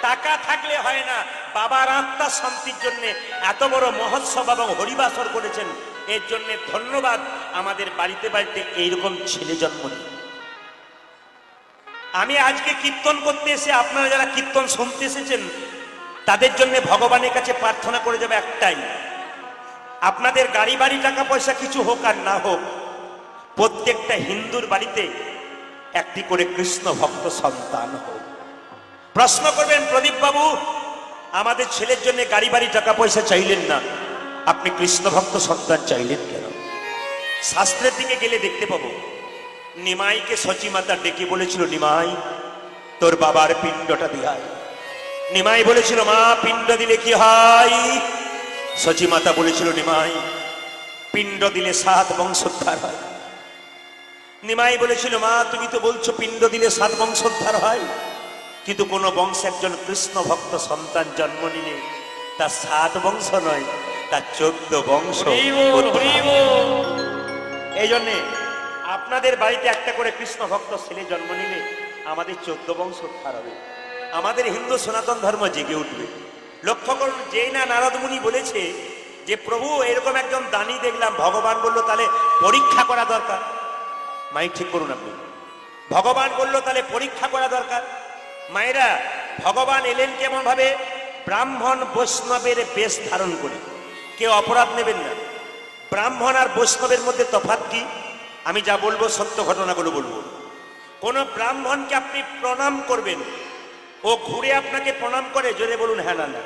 টাকা থাকলে হয় না, বাবার আত্মা শান্তির জন্য এত বড় মহোৎসব এবং হরিবাসর করেছেন, এর জন্য ধন্যবাদ। আমাদের বাড়িতে বাড়িতে এইরকম ছেলে জন্ম নেই। আমি আজকে কীর্তন করতে এসে আপনারা যারা কীর্তন শুনতে এসেছেন তাদের জন্য ভগবানের কাছে প্রার্থনা করে যাবে একটাই, আপনাদের গাড়ি বাড়ি টাকা পয়সা কিছু হোক আর না হোক, প্রত্যেকটা হিন্দুর বাড়িতে একটি করে কৃষ্ণ ভক্ত সন্তান হোক। প্রশ্ন করবেন, প্রদীপ বাবু আমাদের ছেলের জন্য গাড়ি বাড়ি টাকা পয়সা চাইলেন না, আপনি কৃষ্ণ ভক্ত সন্তান চাইলেন কেন? শাস্ত্রের দিকে গেলে দেখতে পাবো নিমাইকে সচিমাতা ডেকে বলেছিল, নিমাই তোর বাবার পিণ্ডটা দিয়াই। নিমাই বলেছিল, মা পিণ্ড দিলে কি হয়? সচিমাতা বলেছিল, নিমাই পিণ্ড দিলে 7 বংশোদ্ধার হয়। নিমাই বলেছিল, মা তুমি তো বলছো পিণ্ড দিলে 7 বংশোদ্ধার হয়, কিন্তু কোন বংশে একজন কৃষ্ণ ভক্ত সন্তান জন্ম নিলে তার 7 বংশ নয়, তার 14 বংশ। এই জন্যে আপনাদের বাড়িতে একটা করে কৃষ্ণ ভক্ত ছেলে জন্ম নিলে আমাদের 14 বংশ উদ্ধার হবে, আমাদের হিন্দু সনাতন ধর্ম জেগে উঠবে। লক্ষ্য করুন, যেই না নারদ মুনি বলেছে যে প্রভু এরকম একজন দানি দেখলাম, ভগবান বললো তাহলে পরীক্ষা করা দরকার। মাইক ঠিক করুন আপনি। ভগবান বললো তাহলে পরীক্ষা করা দরকার। মায়েরা, ভগবান এলেন কেমন ভাবে? ব্রাহ্মণ বৈষ্ণবের বেশ ধারণ করে। কেউ অপরাধ নেবেন না। ব্রাহ্মণ আর বৈষ্ণবের মধ্যে তফাৎ কি? আমি যা বলবো সত্য ঘটনাগুলো বলবো। কোন ব্রাহ্মণকে আপনি প্রণাম করবেন, ও ঘুরে আপনাকে প্রণাম করে, জোরে বলুন হ্যাঁ না না।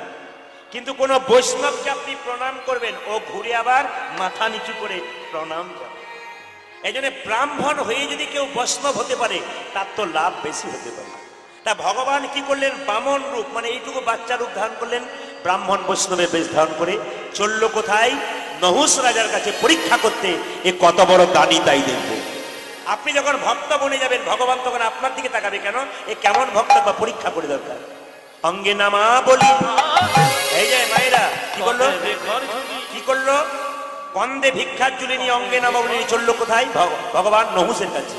কিন্তু কোন বৈষ্ণবকে আপনি প্রণাম করবেন, ও ঘুরে আবার মাথা নিচু করে প্রণাম জানাবে। এই জন্য ব্রাহ্মণ হয়ে যদি কেউ বৈষ্ণব হতে পারে তার তো লাভ বেশি হতে পারে। তা ভগবান কি করলেন? বামন রূপ, মানে এইটুকু বাচ্চা রূপ ধারণ করলেন, ব্রাহ্মণ বৈষ্ণবের বেশ ধারণ করে চলল কোথায়? নহুষ রাজার কাছে পরীক্ষা করতে, এ কত বড় দানি তাই দেখব। আপনি যখন ভক্ত বনে যাবেন, ভগবান তখন আপনার দিকে তাকাবে, কেন এ কেমন ভক্ত, বা পরীক্ষা করে দরকার। অঙ্গে নামা বলি, এই যে মায়েরা কি করলো? কি করলো? কন্ধে ভিক্ষার ঝুলি নিয়ে অঙ্গে নামা বলি চললো কোথায়? ভগবান নহুষের কাছে।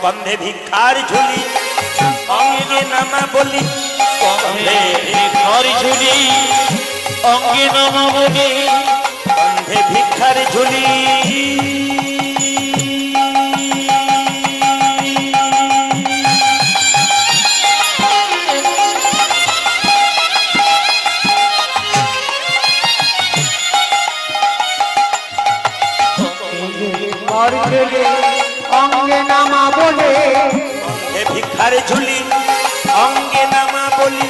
কন্ধে ভিক্ষার ঝুলি অঙ্গে নামা বলি, কন্ধে ভিক্ষার ঝুলি অঙ্গে নামা বলি, কন্ধে ভিক্ষার ঝুলি। অঙ্গে নামা বলে, ভিক্ষার ঝুলি অঙ্গে নামা বলি,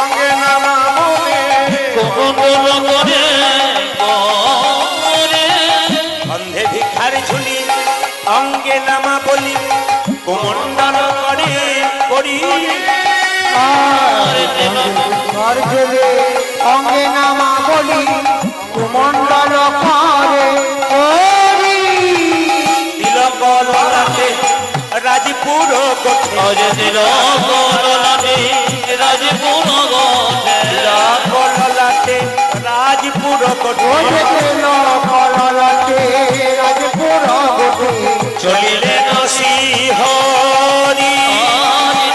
অঙ্গে নামা বলে, অন্ধে ভিক্ষার ঝুলি অঙ্গে নামা বলি, কুমণ্ডল করে করি। অঙ্গে নামা বলি কুমণ্ডল করে তিলক ললাটে রাজপুর গোঠে, তিলক ললাটে রাজপুর গোঠে, তিলক ললাটে রাজপুর গোঠে, রাজপুর গোঠে চলিলেন শ্রীহরি।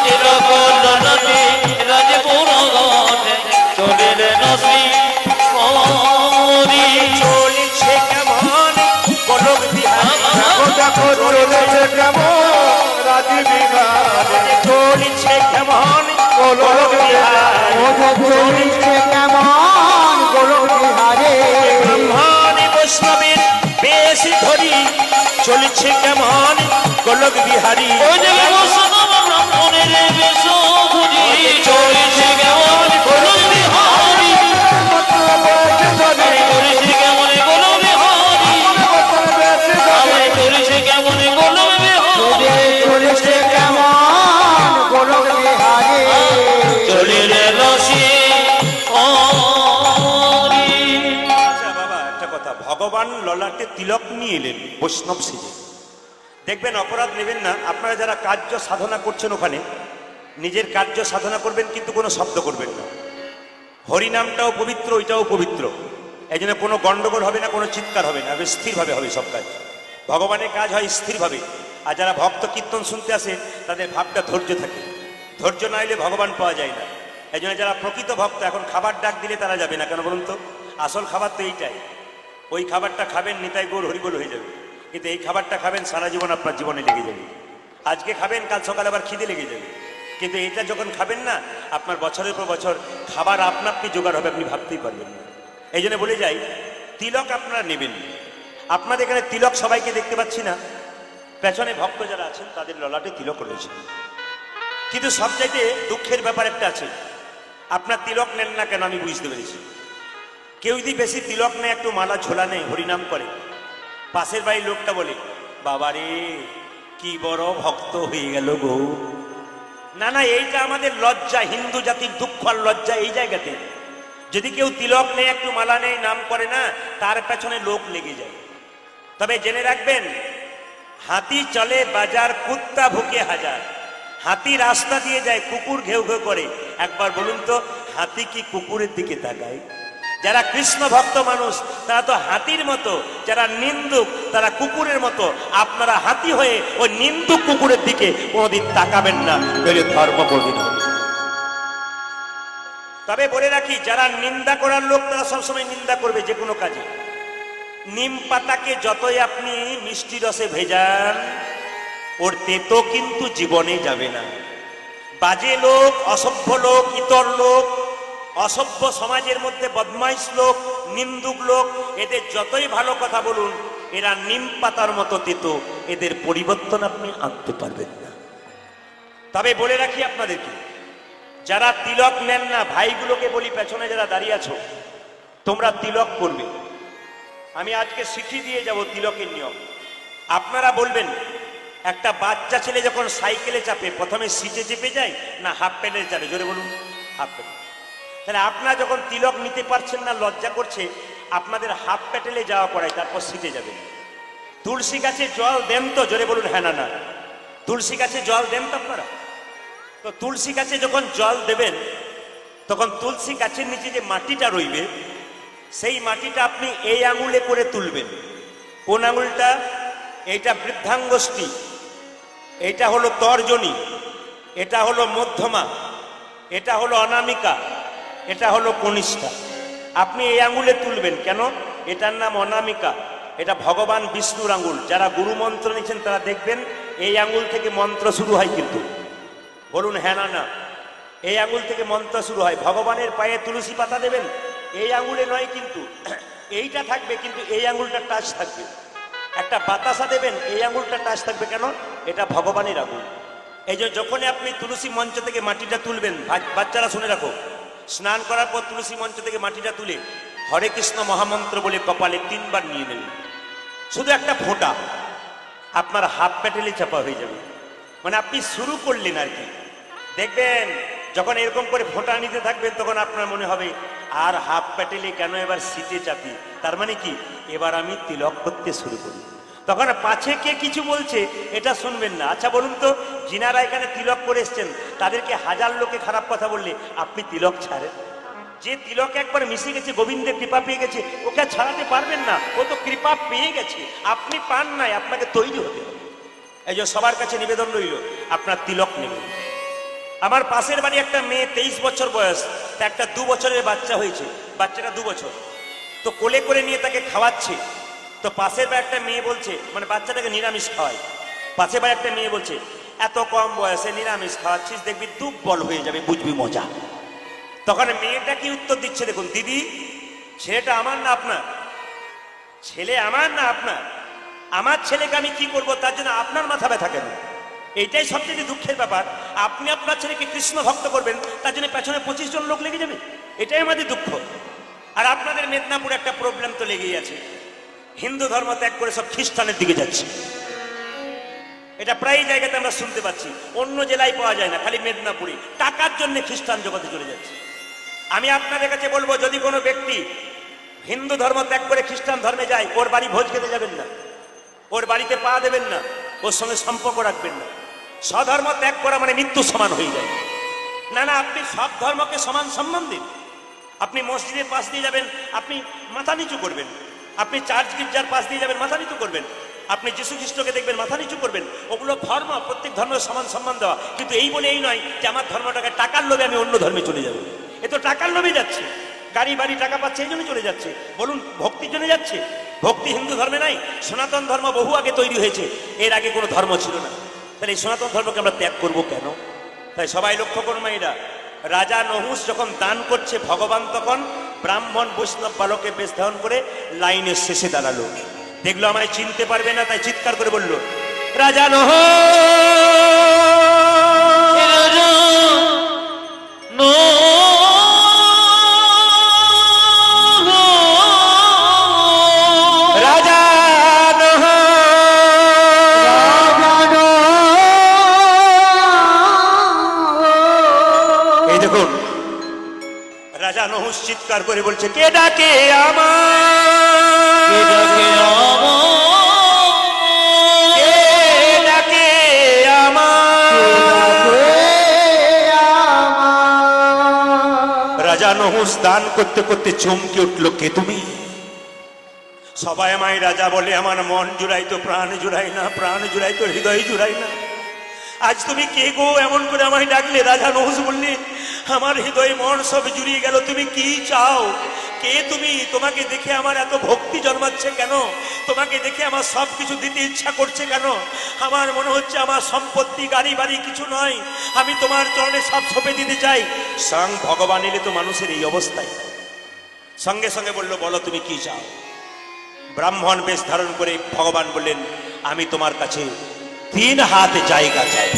তিলক ললাটে রাজপুর গোঠে, চলিলেন শ্রীহরি। চলিছে কেমন গোলক বিহারী, দেখো চলেছে কেমন রাজবিহারী, চলিছে কেমন গোলক বিহারী, চলিছে কেমন গোলক বিহারে। ব্রাহ্মণ বৈষ্ণবের বেশ ধরি, চলিছে কেমন গোলক বিহারী। ব্রাহ্মণের বেশ ধরি, চলিছে কেমন গোলক বিহারী, চলিছে কেমন গোলক বিহারী, চলিছে কেমন গোলক বিহারী, চলেছে কেমন গোলক বিহারে। চলিলে রসি হরি। আচ্ছা বাবা, একটা কথা, ভগবান ললাটে তিলক নিয়ে এলেন বৈষ্ণব সেজে। দেখবেন, অপরাধ নেবেন না। আপনারা যারা কার্য সাধনা করছেন ওখানে নিজের কার্য সাধনা করবেন, কিন্তু কোনো শব্দ করবেন না। হরিনামটাও পবিত্র, ওইটাও পবিত্র। এই জন্য কোনো গন্ডগোল হবে না, কোনো চিৎকার হবে না, স্থিরভাবে হবে সব কাজ। ভগবানের কাজ হয় স্থিরভাবে। আর যারা ভক্ত কীর্তন শুনতে আসে তাদের ভাবটা ধৈর্য থাকে। ধৈর্য না এলে ভগবান পাওয়া যায় না। এই জন্য যারা প্রকৃত ভক্ত, এখন খাবার ডাক দিলে তারা যাবে না, কেন বলুন তো? আসল খাবার তো এইটাই। ওই খাবারটা খাবেন, নিতাই গৌর হরিবোল হয়ে যাবে, কিন্তু এই খাবারটা খাবেন সারা জীবন আপনার জীবনে লেগে যাবে। আজকে খাবেন, কাল সকালে আবার খিদে লেগে যাবে, কিন্তু এটা যখন খাবেন না, আপনার বছরের পর বছর খাবার আপনি জোগাড় হবে, আপনি ভাবতেই পারবেন না। এই জন্য বলে যাই, তিলক আপনারা নেবেন। আপনাদের এখানে তিলক সবাইকে দেখতে পাচ্ছি না, পেছনে ভক্ত যারা আছেন তাদের ললাটে তিলক রয়েছে। কিন্তু সবচাইতে দুঃখের ব্যাপার একটা আছে, আপনার তিলক নেন না কেন আমি বুঝতে পেরেছি। কেউ যদি বেশি তিলক নেয়, একটু মালা ঝোলা নেই, হরিনাম করে, পাশের বাড়ির লোকটা বলে, বাবারে কি বড় ভক্ত হয়ে গেল গো। না না, এইটা আমাদের লজ্জা, হিন্দু জাতির দুঃখ আর লজ্জা এই জায়গাতে। যদি কেউ তিলক নেই, একটু মালা নেই, নাম করে না, তার পেছনে লোক লেগে যায়। তবে জেনে রাখবেন, হাতি চলে বাজার, কুত্তা ভুকে হাজার। হাতি রাস্তা দিয়ে যায়, কুকুর ঘেউ ঘেউ করে। একবার বলুন তো, হাতি কি কুকুরের দিকে তাকায়? যারা কৃষ্ণ ভক্ত মানুষ তারা তো হাতির মতো, যারা নিন্দুক তারা কুকুরের মতো। আপনারা হাতি হয়ে ওই নিন্দুক কুকুরের দিকে কোনোদিন তাকাবেন না, নইলে ধর্ম কোনদিন হবে। তবে বলে রাখি, যারা নিন্দা করার লোক তারা সবসময় নিন্দা করবে যে কোনো কাজে। নিম পাতাকে যতই আপনি মিষ্টি রসে ভেজান, ওর তেতো কিন্তু জীবনে যাবে না। বাজে লোক, অসভ্য লোক, ইতর লোক, অসভ্য সমাজের মধ্যে বদমাইশ লোক, নিন্দুক লোক, এদের যতই ভালো কথা বলুন, এরা নিম পাতার মতো তেতো, এদের পরিবর্তন আপনি আনতে পারবেন না। তবে বলে রাখি আপনাদেরকে, যারা তিলক নেন না, ভাইগুলোকে বলি, পেছনে যারা দাঁড়িয়ে আছো, তোমরা তিলক করবে। আমি আজকে চিঠি দিয়ে যাব তিলকের নিয়ম। আপনারা বলবেন, একটা বাচ্চা ছেলে যখন সাইকেলে চাপে, প্রথমে সিটে চেপে যায় না হাফ প্যাডেলে চাপে? জোরে বলুন, হাফ প্যাডেল। তাহলে আপনারা যখন তিলক নিতে পারছেন না, লজ্জা করছে, আপনাদের হাফ প্যাডেলে যাওয়া করায়, তারপর সিটে যাবেন। তুলসী গাছে জল দেন তো? জোরে বলুন হ্যাঁ না না। তুলসী গাছে জল দেন তো আপনারা? তো তুলসী গাছে যখন জল দেবেন, তখন তুলসী গাছের নিচে যে মাটিটা রইবে, সেই মাটিটা আপনি এই আঙুলে করে তুলবেন। কোন আঙুলটা? এইটা বৃদ্ধাঙ্গুষ্ঠী, এইটা হলো তর্জনী, এটা হলো মধ্যমা, এটা হলো অনামিকা, এটা হলো কনিষ্ঠা। আপনি এই আঙুলে তুলবেন। কেন? এটার নাম অনামিকা, এটা ভগবান বিষ্ণুর আঙুল। যারা গুরু মন্ত্র নিচ্ছেন তারা দেখবেন এই আঙুল থেকে মন্ত্র শুরু হয়। কিন্তু বলুন হ্যাঁ না না, এই আঙুল থেকে মন্ত্র শুরু হয়। ভগবানের পায়ে তুলসী পাতা দেবেন, এই আঙুলে নয়, কিন্তু এইটা থাকবে, কিন্তু এই আঙুলটা টাচ থাকবে। একটা বাতাসা দেবেন, এই আঙুলটা টাচ থাকবে। কেন? এটা ভগবানের আঙুল। এই যে যখনই আপনি তুলসী মঞ্চ থেকে মাটিটা তুলবেন, বাচ্চারা শুনে রাখো, স্নান করার পর তুলসী মঞ্চ থেকে মাটিটা তুলে হরে কৃষ্ণ মহামন্ত্র বলে কপালে 3 বার নিয়ে নেবেন। শুধু একটা ফোঁটা আপনার হাফ প্যাডেলে চাপা হয়ে যাবে। মানে আপনি শুরু করলেন আর কি। দেখবেন যখন এরকম করে ফোঁটা নিতে থাকবেন, তখন আপনার মনে হবে আর হাফ প্যাডেলে কেন, এবার সিটে চাপি। তার মানে কি, এবার আমি তিলক করতে শুরু করি। তখন পাছে কে কিছু বলছে এটা শুনবেন না। আচ্ছা বলুন তো, যিনারা এখানে তিলক করে এসছেন, তাদেরকে 1000 লোকে খারাপ কথা বললে আপনি তিলক ছাড়েন? যে তিলক একবার মিশে গেছে, গোবিন্দের কৃপা পেয়ে গেছে, ওকে ছাড়াতে পারবেন না। ও তো কৃপা পেয়ে গেছে, আপনি পান নাই, আপনাকে তৈরি হতে হবে। এই যে সবার কাছে নিবেদন রইল, আপনার তিলক নেবেন। আমার পাশের বাড়ি একটা মেয়ে, 23 বছর বয়স, তা একটা 2 বছরের বাচ্চা হয়েছে। বাচ্চাটা 2 বছর, তো কোলে করে নিয়ে তাকে খাওয়াচ্ছে। তো পাশের বাড়ি একটা মেয়ে বলছে, মানে বাচ্চাটাকে নিরামিষ খাওয়ায়, পাশের বাড়ি একটা মেয়ে বলছে, এত কম বয়সে নিরামিষ খাওয়াচ্ছিস, দেখবি দুর্বল হয়ে যাবে, বুঝবি মজা। তখন মেয়েটা কি উত্তর দিচ্ছে দেখুন, দিদি ছেলেটা আমার না আপনার? ছেলে আমার না আপনার? আমার ছেলেকে আমি কি করব, তার জন্য আপনার মাথা ব্যথা কেন? এইটাই সবচেয়ে দুঃখের ব্যাপার। আপনি আপনার ছেলেকে কৃষ্ণ ভক্ত করবেন, তার জন্য পেছনে 25 জন লোক লেগে যাবে, এটাই আমাদের দুঃখ। আর আপনাদের মেদিনীপুরে একটা প্রবলেম তো লেগেই আছে, হিন্দু ধর্ম ত্যাগ করে সব খ্রিস্টানের দিকে যাচ্ছে। এটা প্রায় জায়গাতে আমরা শুনতে পাচ্ছি, অন্য জেলায় পাওয়া যায় না, খালি মেদিনীপুরে টাকার জন্য খ্রিস্টান জগতে চলে যাচ্ছে। আমি আপনাদের কাছে বলবো, যদি কোনো ব্যক্তি হিন্দু ধর্ম ত্যাগ করে খ্রিস্টান ধর্মে যায়, ওর বাড়ি ভোজ খেতে যাবেন না, ওর বাড়িতে পা দেবেন না, ওর সঙ্গে সম্পর্ক রাখবেন না। স্বধর্ম ত্যাগ করা মানে মৃত্যু সমান হয়ে যায়। না না, আপনি সব ধর্মকে সমান সম্মান দিন। আপনি মসজিদের পাশ দিয়ে যাবেন, আপনি মাথা নিচু করবেন। আপনি চার্চ গির্জার পাশ দিয়ে যাবেন, মাথা নিচু করবেন। আপনি যীশু খ্রিস্টকে দেখবেন, মাথা নিচু করবেন। ওগুলো ধর্ম, প্রত্যেক ধর্মের সমান সম্মান দেওয়া। কিন্তু এই বলে এই নয় যে আমার ধর্মটাকে টাকার লোভে আমি অন্য ধর্মে চলে যাব। এ তো টাকার লোভে যাচ্ছে, গাড়ি বাড়ি টাকা পাচ্ছে এই জন্য চলে যাচ্ছে। বলুন ভক্তির জন্য যাচ্ছে? ভক্তি হিন্দু ধর্মে নাই, সনাতন ধর্ম বহু আগে তৈরি হয়েছে, এর আগে কোনো ধর্ম ছিল না। তাহলে এই সনাতন ধর্মকে আমরা ত্যাগ করবো কেন? তাই সবাই লক্ষ্য করুন মাইরা, রাজা নহুষ যখন দান করছে, ভগবান তখন ব্রাহ্মণ বৈষ্ণব বালকে বেশ ধারণ করে লাইনের শেষে দাঁড়ালো। দেখলো আমায় চিনতে পারবে না, তাই চিৎকার করে বলল, রাজা নহুষ চিৎকার করে বলছে, কে ডাকে আমার, ডাকে আমার। রাজা নহুষ দান করতে করতে চমকে উঠল, কে তুমি? সবাই আমায় রাজা বলে, আমার মন জুড়াই তো প্রাণ জুড়াই না, প্রাণ জুড়াই তো হৃদয় জুড়াই না। আজ তুমি কে গো, এমন করে আমায় ডাকলে? রাজা নহুষ বললে, আমার হৃদয় মন সব জুড়িয়ে গেল, তুমি কি চাও? কে তুমি? তোমাকে দেখে আমার এত ভক্তি জন্মাচ্ছে কেন? তোমাকে দেখে আমার সব কিছু দিতে ইচ্ছা করছে কেন? আমার মনে হচ্ছে আমার সম্পত্তি গাড়ি বাড়ি কিছু নয়, আমি তোমার চরণে সব সঁপে দিতে চাই। স্বয়ং ভগবান এলে তো মানুষের এই অবস্থায়। সঙ্গে সঙ্গে বলল, বলো তুমি কি চাও? ব্রাহ্মণ বেশ ধারণ করে ভগবান বললেন, আমি তোমার কাছে 3 হাত জায়গা চাই।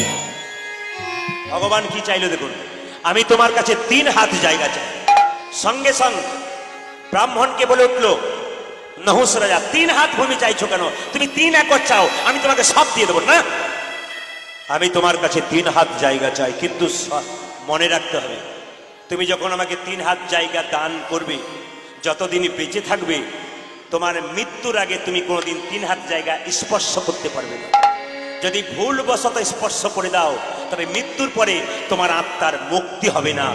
ভগবান কি চাইলো দেখুন, আমি তোমার কাছে 3 হাত জায়গা চাই। সঙ্গে সঙ্গে ব্রাহ্মণকে বলে উঠলো নহুষ রাজা, 3 হাত ভূমি চাইছো কেন? তুমি 3 একর চাও, আমি তোমাকে সব দিয়ে দেবো না। আমি তোমার কাছে 3 হাত জায়গা চাই, কিন্তু মনে রাখতে হবে, তুমি যখন আমাকে 3 হাত জায়গা দান করবে, যতদিন বেঁচে থাকবে, তোমার মৃত্যুর আগে তুমি কোনোদিন 3 হাত জায়গা স্পর্শ করতে পারবে না। যদি ভুলবশত স্পর্শ করে দাও, তবে মৃত্যুর পরে তোমার আত্মার মুক্তি হবে না,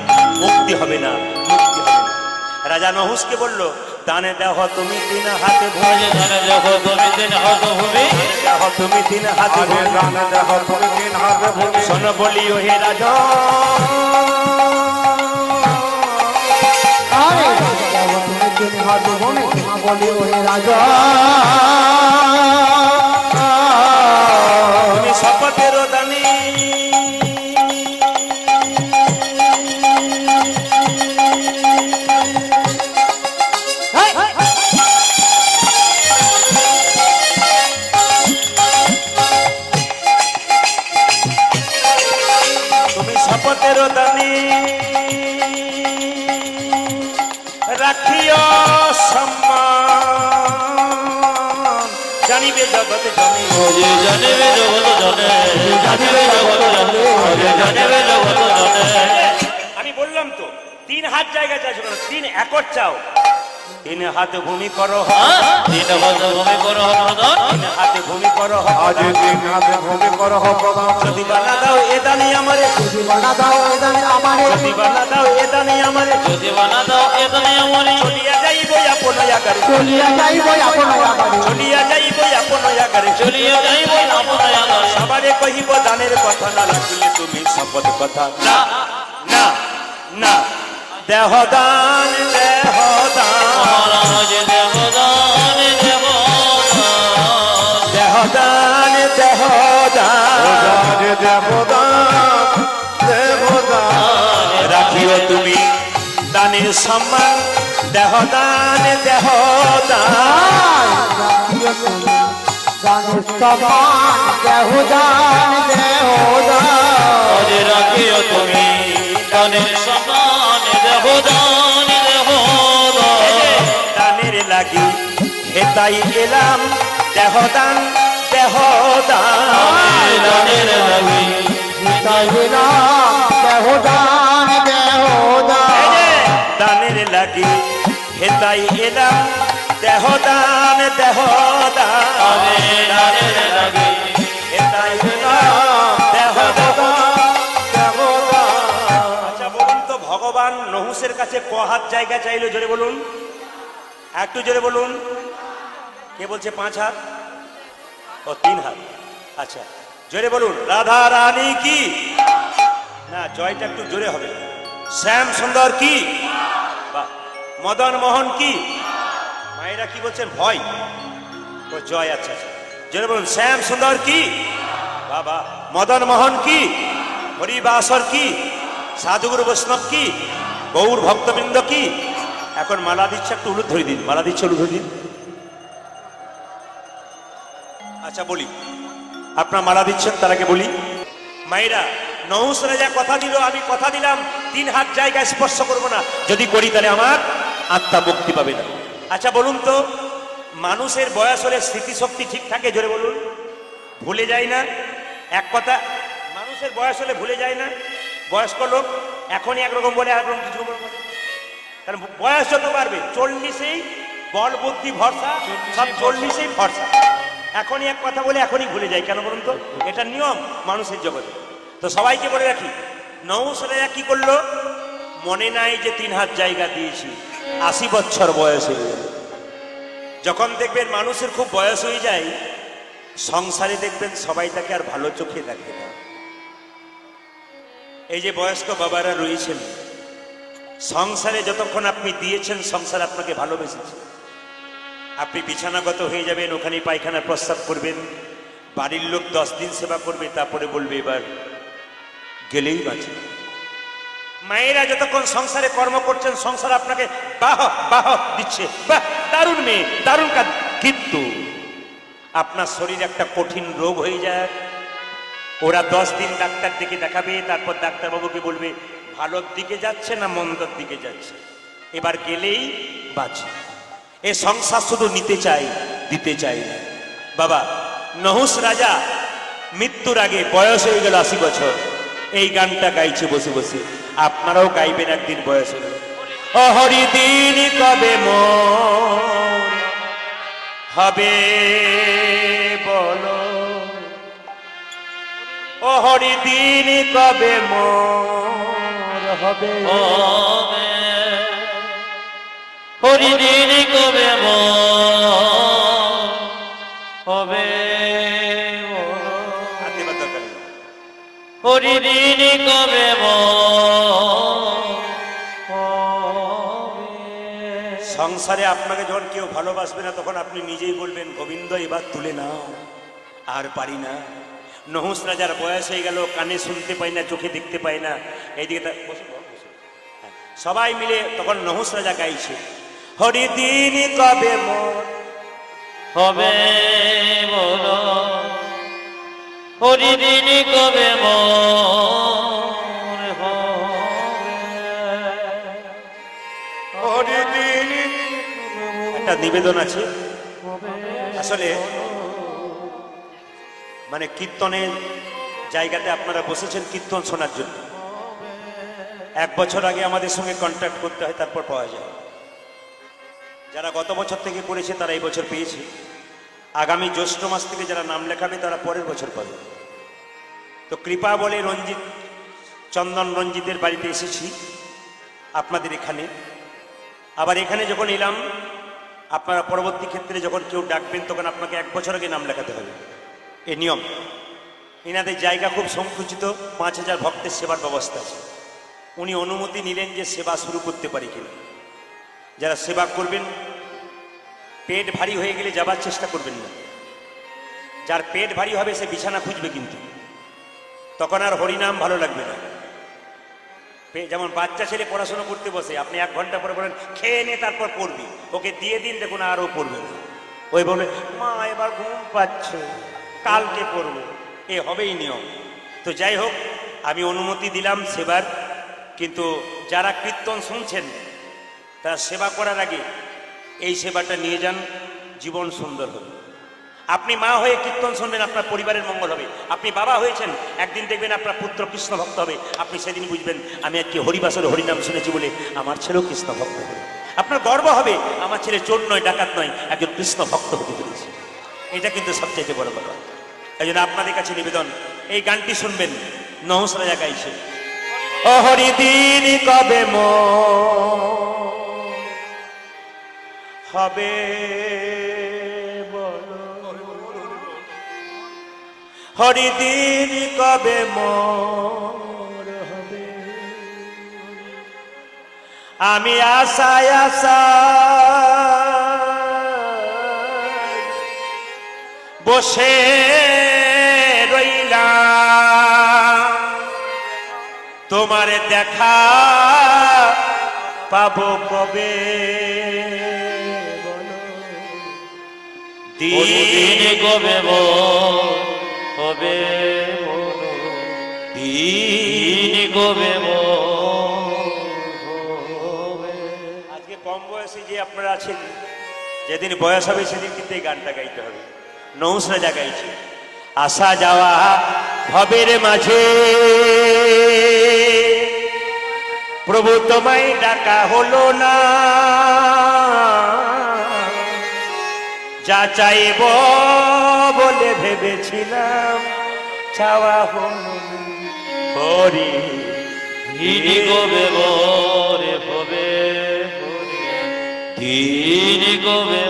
মুক্তি হবে না, মুক্তি হবে না। রাজা নহুষকে বলল, দানে দেহ তুমি 3 হাতে ভূমি, দানে দেহ তুমি 3 হাত ভূমি, দেহ তুমি 3 হাত ভূমি, দানে দেহ তুমি 3 হাত ভূমি। শোনো বলিও হে রাজা, আরে দেহ তুমি 3 হাত ভূমি, বলিও হে রাজা। তুমি শপথের দানি, তুমি শপথের দানি, রাখিও সম্মান। জানিবে জগৎ জনে, জানিবে জগৎ জনে, জানিবে জগৎ জনে, জানিবে জগৎ জনে। আমি বললাম তো 3 হাত জায়গা চাইছো কেন? 3 একর চাও। 3 হাত ভূমি করো, 3 হাত ভূমি করো, 3 হাত ভূমি করো, আজ 3 হাত ভূমি করো প্রদান। যদি বানা দাও এ দানি আমারে, যদি বানা দাও এ দানি আমারে, যদি বানা দাও এ দানি আমারে, যদি বানা দাও এ দানি আমারে। চলিয়া যাইব আপন আগারে, চলিয়া যাইব আপন আগারে, চলিয়া যাইব আপন আগারে, চলিয়া যাইব আপন আগারে। সবারে কহিব দানের কথা, না রাখিলে তুমি শপথ কথা। না না না, দেহ দান, দেহ দান, মহারাজ দেহ দান, দেহ দান, দেহ দান, দেহ দান, দেহ দান, দেহ দান। রাখিও তুমি দানের সম্মান, দেহ দান, দেহ দান। দানের সম্মান, দেহ দান, দেহ দান। রাখিও তুমি দানের সম্মান, দেহ দান, দেহ দান। দানের লাগি হেতাই এলাম, দেহ দান, দেহ দান। দানের লাগি হেতাই এলাম, দেহ দান, দেহ দান। দানের লাগি হেতাই এলাম, দেহ দান, দেহ দান। দানের লাগি হেতাই এলাম, দেহ দান, দেহ দান। আচ্ছা বলুন তো, ভগবান নহুষের কাছে ক হাত জায়গা চাইলো? জোরে বলুন, একটু জোরে বলুন। কে বলছে 5 হাত? ও 3 হাত। আচ্ছা জোরে বলুন, রাধা রানী কি? না, জয়টা একটু জোরে হবে। শ্যাম সুন্দর কি? বাহ। মদন মোহন কি? মায়েরা কি বলছেন? ভয় ও জয়। আচ্ছা আচ্ছা, জোরে বলুন, শ্যাম সুন্দর কি? বাবা। মদন মোহন কি, হরিবাসর কি, সাধুগুরু বৈষ্ণব কি, গৌর ভক্তবৃন্দ কি। এখন মালা দিচ্ছে, একটু উলুদ ধরে দিন, মালা দিচ্ছে উলুদ ধরে দিন। আচ্ছা বলি, আপনার মালা দিচ্ছেন তার আগে বলি, মায়েরা নহুষ রাজা কথা দিল, আমি কথা দিলাম 3 হাত জায়গায় স্পর্শ করব না, যদি করি তাহলে আমার আত্মা মুক্তি পাবে না। আচ্ছা বলুন তো, মানুষের বয়স হলে স্মৃতিশক্তি ঠিক থাকে? জোরে বলুন। ভুলে যায় না? এক কথা, মানুষের বয়স হলে ভুলে যায় না? বয়স্ক লোক এখনই একরকম বলে, একরকম কিছু বলে। কারণ বয়স যত বাড়বে, 40-এই বল বুদ্ধি ভরসা, সব 40-এই ভরসা। এখনই এক কথা বলে এখনই ভুলে যায়, কেন বলুন তো? এটা নিয়ম মানুষের জগতে। তো সবাইকে বলে রাখি, নহুষ রাজা কি করলো? মনে নাই যে 3 হাত জায়গা দিয়েছি, 80 বছর বয়স হয়ে গেল। যখন দেখবেন মানুষের খুব বয়স হয়ে যায়, সংসারে দেখবেন সবাই তাকে আর ভালো চোখে দেখে না। এই যে বয়স্ক বাবারা রয়েছেন, সংসারে যতক্ষণ আপনি দিয়েছেন, সংসার আপনাকে ভালোবেসেছে। আপনি বিছানাগত হয়ে যাবেন, ওখানে পায়খানা প্রস্রাব করবেন, বাড়ির লোক 10 দিন সেবা করবে, তারপরে বলবে এবার গেলেই বাঁচে। মায়েরা যতক্ষণ সংসারে কর্ম করছেন, সংসার আপনাকে বাহ বাহ দিচ্ছে, বাহ দারুণ মেয়ে, দারুণ কাজ। কিন্তু আপনার শরীর একটা কঠিন রোগ হয়ে যায়, ওরা 10 দিন ডাক্তার ডেকে দেখাবে, তারপর ডাক্তারবাবুকে বলবে ভালোর দিকে যাচ্ছে না মন্দর দিকে যাচ্ছে, এবার গেলেই বাঁচে। এ সংসার শুধু নিতে চাই, দিতে চাই না। বাবা নহুষ রাজা মৃত্যুর আগে, বয়স হয়ে গেল 80 বছর, এই গানটা গাইছে বসে বসে। আপনারাও গাইবেন একদিন বয়স হলে। ও হরি দিন কবে মোর হবে বলো, ও হরি দিন কবে মোর হবে, হরি দিন কবে হবে, হরি দিন কবে সংসারে আপনাকে যখন কেউ ভালোবাসবে না, তখন আপনি নিজেই বলবেন গোবিন্দ এবার তুলে নাও, আর পারি না। নহুষ রাজার বয়স হয়ে গেল, কানে শুনতে পাই না, চোখে দেখতে পাই না। এইদিকে সবাই মিলে তখন নহুষ রাজা গাইছে, হরি দিন কবে মোর হবে বলো, হরি দিন কবে মোর হবে, হরি দিন। একটা নিবেদন আছে, আসলে মানে কীর্তনের জায়গাতে আপনারা বসেছেন কীর্তন শোনার জন্য। 1 বছর আগে আমাদের সঙ্গে কন্ট্যাক্ট করতে হয়, তারপর পাওয়া যায়। যারা গত বছর থেকে করেছে তারা এই বছর পেয়েছে। আগামী জ্যৈষ্ঠ মাস থেকে যারা নাম লেখাবে তারা পরের বছর পাবে। তো কৃপা বলে রঞ্জিত, চন্দন রঞ্জিতের বাড়িতে এসেছি আপনাদের এখানে। আবার এখানে যখন এলাম, আপনারা পরবর্তী ক্ষেত্রে যখন কেউ ডাকবেন, তখন আপনাকে 1 বছর আগে নাম লেখাতে হবে, এ নিয়ম। এনাদের জায়গা খুব সংকুচিত, 5000 ভক্তের সেবার ব্যবস্থা আছে। উনি অনুমতি নিলেন যে সেবা শুরু করতে পারি কিনা। যারা সেবা করবেন, পেট ভারী হয়ে গেলে যাবার চেষ্টা করবেন না। যার পেট ভারী হবে সে বিছানা খুঁজবে, কিন্তু তখন আর হরিনাম ভালো লাগবে না। যেমন বাচ্চা ছেলে পড়াশোনা করতে বসে, আপনি 1 ঘন্টা পরে বলেন খেয়ে নে তারপর পড়বি, ওকে দিয়ে দিন, দেখুন আরও পড়বে না। ওই বলে মা এবার ঘুম পাচ্ছে, কালকে পড়বো, এ হবেই নিয়ম। তো যাই হোক, আমি অনুমতি দিলাম সেবার, কিন্তু যারা কীর্তন শুনছেন তারা সেবা করার আগে এই সেবাটা নিয়ে যান, জীবন সুন্দর হবে। আপনি মা হয়ে কীর্তন শুনবেন, আপনার পরিবারের মঙ্গল হবে। আপনি বাবা হয়েছেন, একদিন দেখবেন আপনার পুত্র কৃষ্ণ ভক্ত হবে, আপনি সেদিন বুঝবেন আমি আজকে হরিবাসর হরিনাম শুনেছি বলে আমার ছেলেও কৃষ্ণ ভক্ত হবে। আপনার গর্ব হবে, আমার ছেলে চোর নয়, ডাকাত নয়, একজন কৃষ্ণ ভক্ত হতে পেরেছে। এটা কিন্তু সবচাইতে বড় কথা। এই জন্য আপনাদের কাছে নিবেদন, এই গানটি শুনবেন, নহুষ রাজা গাইছে, ও হরি দিন কবে মোর হবে বলো, হরি দিন কবে মোর হবে, আমি আশায় আশায় বসে রইলাম, তোমার দেখা পাবো কবে বলো? দিন কবে হবে বলো, দিন কবে হবে। আজকে কম বয়সে যে আপনারা আছেন, যেদিন বয়স হবে সেদিন কিন্তু এই গানটা গাইতে হবে। নৌস রাজা গাইছে, আসা যাওয়া ভবের মাঝে প্রভু তোমায় ডাকা হলো না, যা চাইব বলে ভেবেছিলাম চাওয়া হলো না। হরি দিন কবে রে হবে হরে, দিন কবে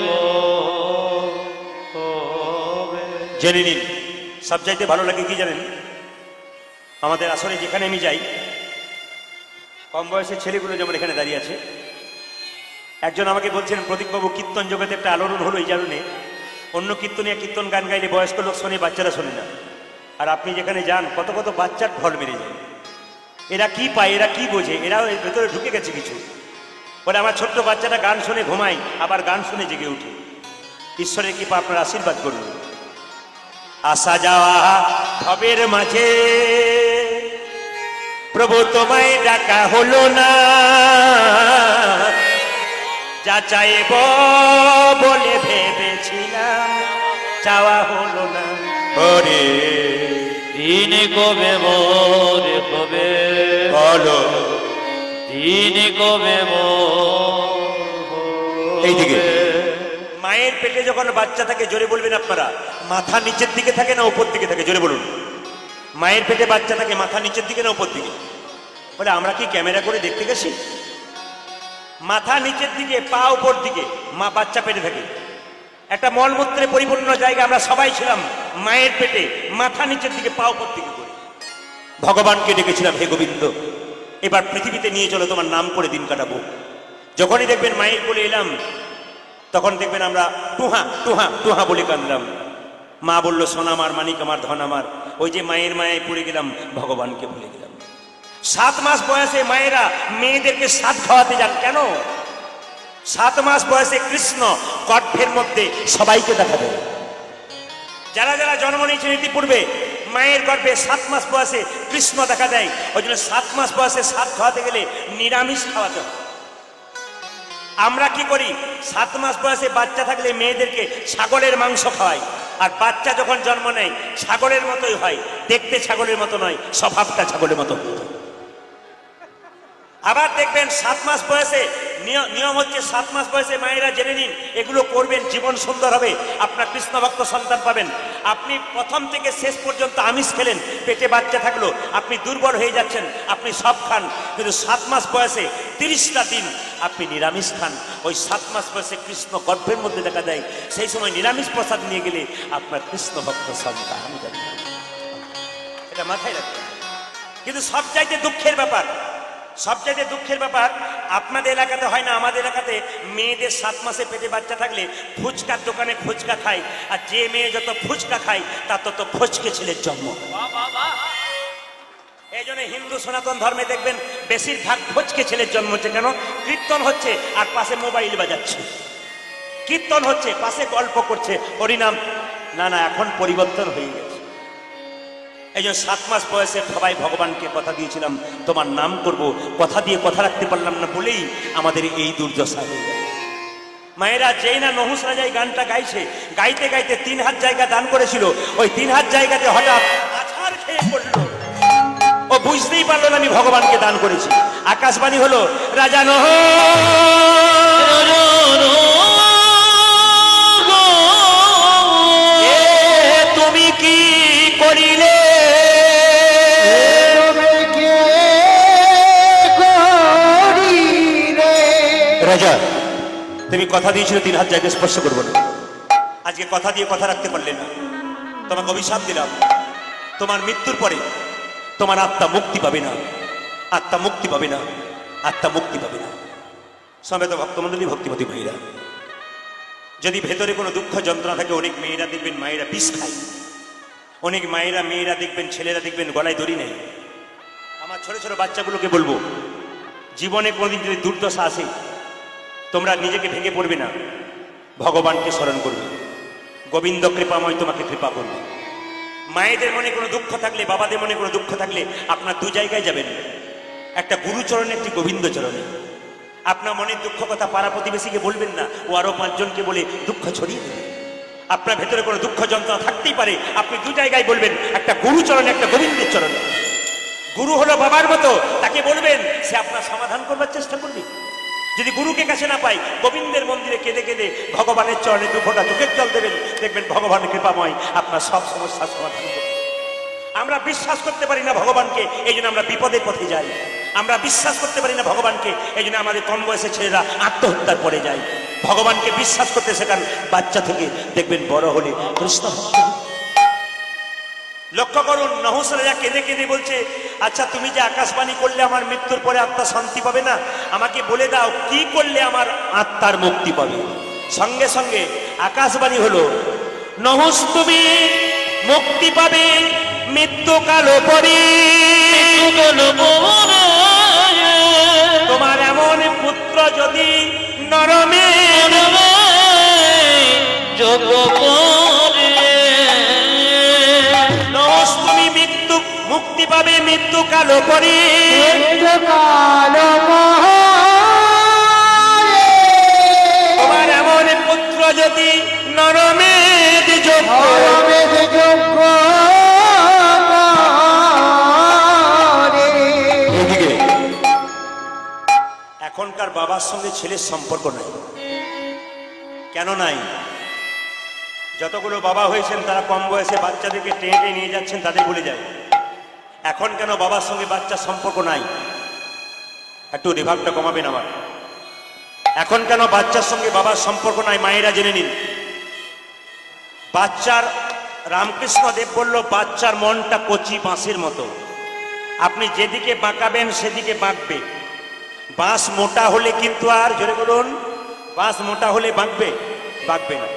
হবে। জেনে নিন, সবচাইতে ভালো লাগে কি জানেন? আমাদের আসলে যেখানে আমি যাই, কম বয়সের ছেলেগুলো যেমন এখানে দাঁড়িয়ে আছে, একজন আমাকে বলছেন, প্রদীপবাবু কীর্তন জগতে একটা আলোড়ন হলো এই কারণে, অন্য কীর্তনিয়া কীর্তন গান গাইলে বয়স্ক লোক শোনে, বাচ্চারা শোনে না। আর আপনি যেখানে যান কত কত বাচ্চার ঢল মেরে যায়। এরা কি পায়, এরা কি বোঝে, এরাও এর ভেতরে ঢুকে গেছে কিছু। বলে আমার ছোট্ট বাচ্চাটা গান শুনে ঘুমায়, আবার গান শুনে জেগে উঠে। ঈশ্বরের কৃপা, আপনার আশীর্বাদ করুন। আসা যাওয়া ভবের মাঝে প্রভু তোমায় ডাকা হলো না, যা চাইব বলে ভেবেছিলাম চাওয়া হলো না। ওরে দিন কবে রে হবে বলো, দিন কবে এইদিকে মায়ের পেটে যখন বাচ্চা থাকে, জোরে বলবেন আপনারা, মাথা নিচের দিকে থাকে না উপর দিকে থাকে? জোরে বলুন। মায়ের পেটে বাচ্চা থাকে মাথা নিচের দিকে না উপর দিকে? বলে আমরা কি ক্যামেরা করে দেখতে গেছি? মাথা নিচের দিকে, পা উপর দিকে, মা বাচ্চা পেটে থাকে। একটা মলমূত্রে পরিপূর্ণ জায়গা আমরা সবাই ছিলাম মায়ের পেটে, মাথা নিচের দিকে, পা উপর দিকে করে। ভগবানকে ডেকেছিলাম, হে গোবিন্দ এবার পৃথিবীতে নিয়ে চলো, তোমার নাম করে দিন কাটাবো। যখনই দেখবেন মায়ের কোলে এলাম, তখন দেখবেন আমরা টুহা টুহা টুহা বলে কাঁদলাম। মা বলল, সোনা আমার, মানিক আমার, ধন আমার। ওই যে মায়ের মায়ায় পড়ে গেলাম, ভগবানকে ভুলে গেলাম। 7 মাস বয়সে মায়েরা মেয়েদেরকে সাধ খাওয়াতে যান কেন? 7 মাস বয়সে কৃষ্ণ গর্ভের মধ্যে সবাইকে দেখা দেয়। যারা যারা জন্ম নিয়েছেন ইতিপূর্বে, মায়ের গর্ভে 7 মাস বয়সে কৃষ্ণ দেখা দেয়। ওই জন্য 7 মাস বয়সে সাধ খাওয়াতে গেলে নিরামিষ খাওয়াতে হয়। আমরা কি করি? 7 মাস বয়সে বাচ্চা থাকলে মেয়েদেরকে ছাগলের মাংস খাওয়াই, আর বাচ্চা যখন জন্ম নেয় ছাগলের মতোই হয়, দেখতে ছাগলের মতো নয়, স্বভাবটা ছাগলের মতো। আবার দেখবেন 7 মাস বয়সে নিয়ম হচ্ছে, 7 মাস বয়সে মায়েরা জেনে নিন, এগুলো করবেন, জীবন সুন্দর হবে, আপনার কৃষ্ণ ভক্ত সন্তান পাবেন। আপনি প্রথম থেকে শেষ পর্যন্ত আমিষ খেলেন, পেটে বাচ্চা থাকলো, আপনি দুর্বল হয়ে যাচ্ছেন, আপনি সব খান, কিন্তু 7 মাস বয়সে 30টা দিন আপনি নিরামিষ খান। ওই 7 মাস বয়সে কৃষ্ণ গর্ভের মধ্যে দেখা দেয়, সেই সময় নিরামিষ প্রসাদ নিয়ে গেলে আপনার কৃষ্ণ ভক্ত সন্তান আমি জানি, এটা মাথায় রাখবেন। কিন্তু সবচাইতে দুঃখের ব্যাপার, সবচাইতে দুঃখের ব্যাপার, আপনাদের এলাকাতে হয় না, আমাদের এলাকাতে মেয়েদের 7 মাসে পেটে বাচ্চা থাকলে ফুচকার দোকানে ফুচকা খায়, আর যে মেয়ে যত ফুচকা খায় তার তত ফচকে ছেলের জন্ম। এই জন্য হিন্দু সনাতন ধর্মে দেখবেন বেশিরভাগ ফচকে ছেলের জন্ম হচ্ছে। কেন? কীর্তন হচ্ছে আর পাশে মোবাইল বাজাচ্ছে, কীর্তন হচ্ছে পাশে গল্প করছে, হরিনাম। না না, এখন পরিবর্তন হয়ে গেছে। এই জন্য 7 মাস বয়সে সবাই ভগবানকে কথা দিয়েছিলাম তোমার নাম করব, কথা দিয়ে কথা রাখতে পারলাম না বলেই আমাদের এই দুর্দশা হয়ে গেল। মায়েরা যেই না নহুস রাজাই গানটা গাইছে, গাইতে গাইতে 3 হাত জায়গা দান করেছিল, ওই 3 হাত জায়গাতে হঠাৎ আছাড় খেয়ে পড়ল। ও বুঝতেই পারলো না আমি ভগবানকে দান করেছি। আকাশবাণী হলো, রাজা নহ তুমি কি করিলে, রাজা তুমি কথা দিয়েছিলে 3 হাত জায়গায় স্পর্শ করবো না, আজকে কথা দিয়ে কথা রাখতে পারলে না, তোমাকে অভিশাপ দিলাম, তোমার মৃত্যুর পরে তোমার আত্মা মুক্তি পাবে না, আত্মা মুক্তি পাবে না, আত্মা মুক্তি পাবে না। সমেত ভক্তমণ্ডলী, ভক্তিমতী ভাইরা, যদি ভেতরে কোনো দুঃখ যন্ত্রণা থাকে, অনেক মেয়েরা দেখবেন মায়েরা বিষ খায়, অনেক মেয়েরা দেখবেন, ছেলেরা দেখবেন গলায় দড়ি নেই। আমার ছোট ছোট বাচ্চাগুলোকে বলবো, জীবনে কোনোদিন যদি দুর্দশা আসে তোমরা নিজেকে ভেঙে পড়বে না, ভগবানকে স্মরণ করবে, গোবিন্দ কৃপাময় তোমাকে কৃপা করবে। মায়েদের মনে কোনো দুঃখ থাকলে, বাবাদের মনে কোনো দুঃখ থাকলে আপনার দু জায়গায় যাবেন, একটা গুরুচরণে, একটি গোবিন্দ চরণে। আপনার মনের দুঃখ কথা পাড়া প্রতিবেশীকে বলবেন না, ও আরো 5 জনকে বলে দুঃখ ছড়িয়ে দেবে। আপনার ভেতরে কোনো দুঃখ যন্ত্রণা থাকতেই পারে, আপনি দু জায়গায় বলবেন, একটা গুরুচরণে, একটা গোবিন্দের চরণে। গুরু হলো বাবার মতো, তাকে বলবেন, সে আপনার সমাধান করবার চেষ্টা করবে। যদি গুরুকে কাছে না পাই, গোবিন্দের মন্দিরে কেঁদে কেঁদে ভগবানের চরণে 2 ফোঁটা চোখের জল দেবেন, দেখবেন ভগবানের কৃপাময় আপনার সব সমস্যার সমাধান করবে। আমরা বিশ্বাস করতে পারি না ভগবানকে, এই জন্য আমরা বিপদের পথে যাই। আমরা বিশ্বাস করতে পারি না ভগবানকে, এই জন্য আমাদের কম বয়সে ছেলেরা আত্মহত্যার পরে যায়। ভগবানকে বিশ্বাস করতে শেখান বাচ্চা থেকে, দেখবেন বড় হলে কৃষ্ণ ভক্ত। লক্ষ্য করুন, নহুষ রাজা কেঁদে কেঁদে বলছে, আচ্ছা তুমি যে আকাশবাণী করলে আমার মৃত্যুর পরে আত্মা শান্তি পাবে না, আমাকে বলে দাও কি করলে আমার আত্মার মুক্তি পাবে। সঙ্গে সঙ্গে আকাশবাণী হলো, নহুষ তুমি মুক্তি পাবে মৃত্যুকাল পরে, তোমার এমন পুত্র যদি নরমে যোগ্য করে, নহুষ তুমি মুক্তি পাবে মৃত্যুকাল পরে, তোমার এমন পুত্র যদি নরমেদ যোগ্য। এখনকার বাবার সঙ্গে ছেলের সম্পর্ক নাই। কেন নাই? যতগুলো বাবা হয়েছেন তারা কম বয়সে বাচ্চাদেরকে টেনে টেনে নিয়ে যাচ্ছেন, তাদের ভুলে যায়। এখন কেন বাবার সঙ্গে বাচ্চার সম্পর্ক নাই? একটু রিভাবটা কমাবেন আমার। এখন কেন বাচ্চার সঙ্গে বাবার সম্পর্ক নাই, মায়েরা জেনে নিন। বাচ্চার, রামকৃষ্ণ দেব বলল, বাচ্চার মনটা কচি বাঁশের মতো, আপনি যেদিকে বাঁকাবেন সেদিকে বাঁকবে। বাঁশ মোটা হলে কিন্তু, আর জোরে বলুন, বাঁশ মোটা হলে বাঁকবে না।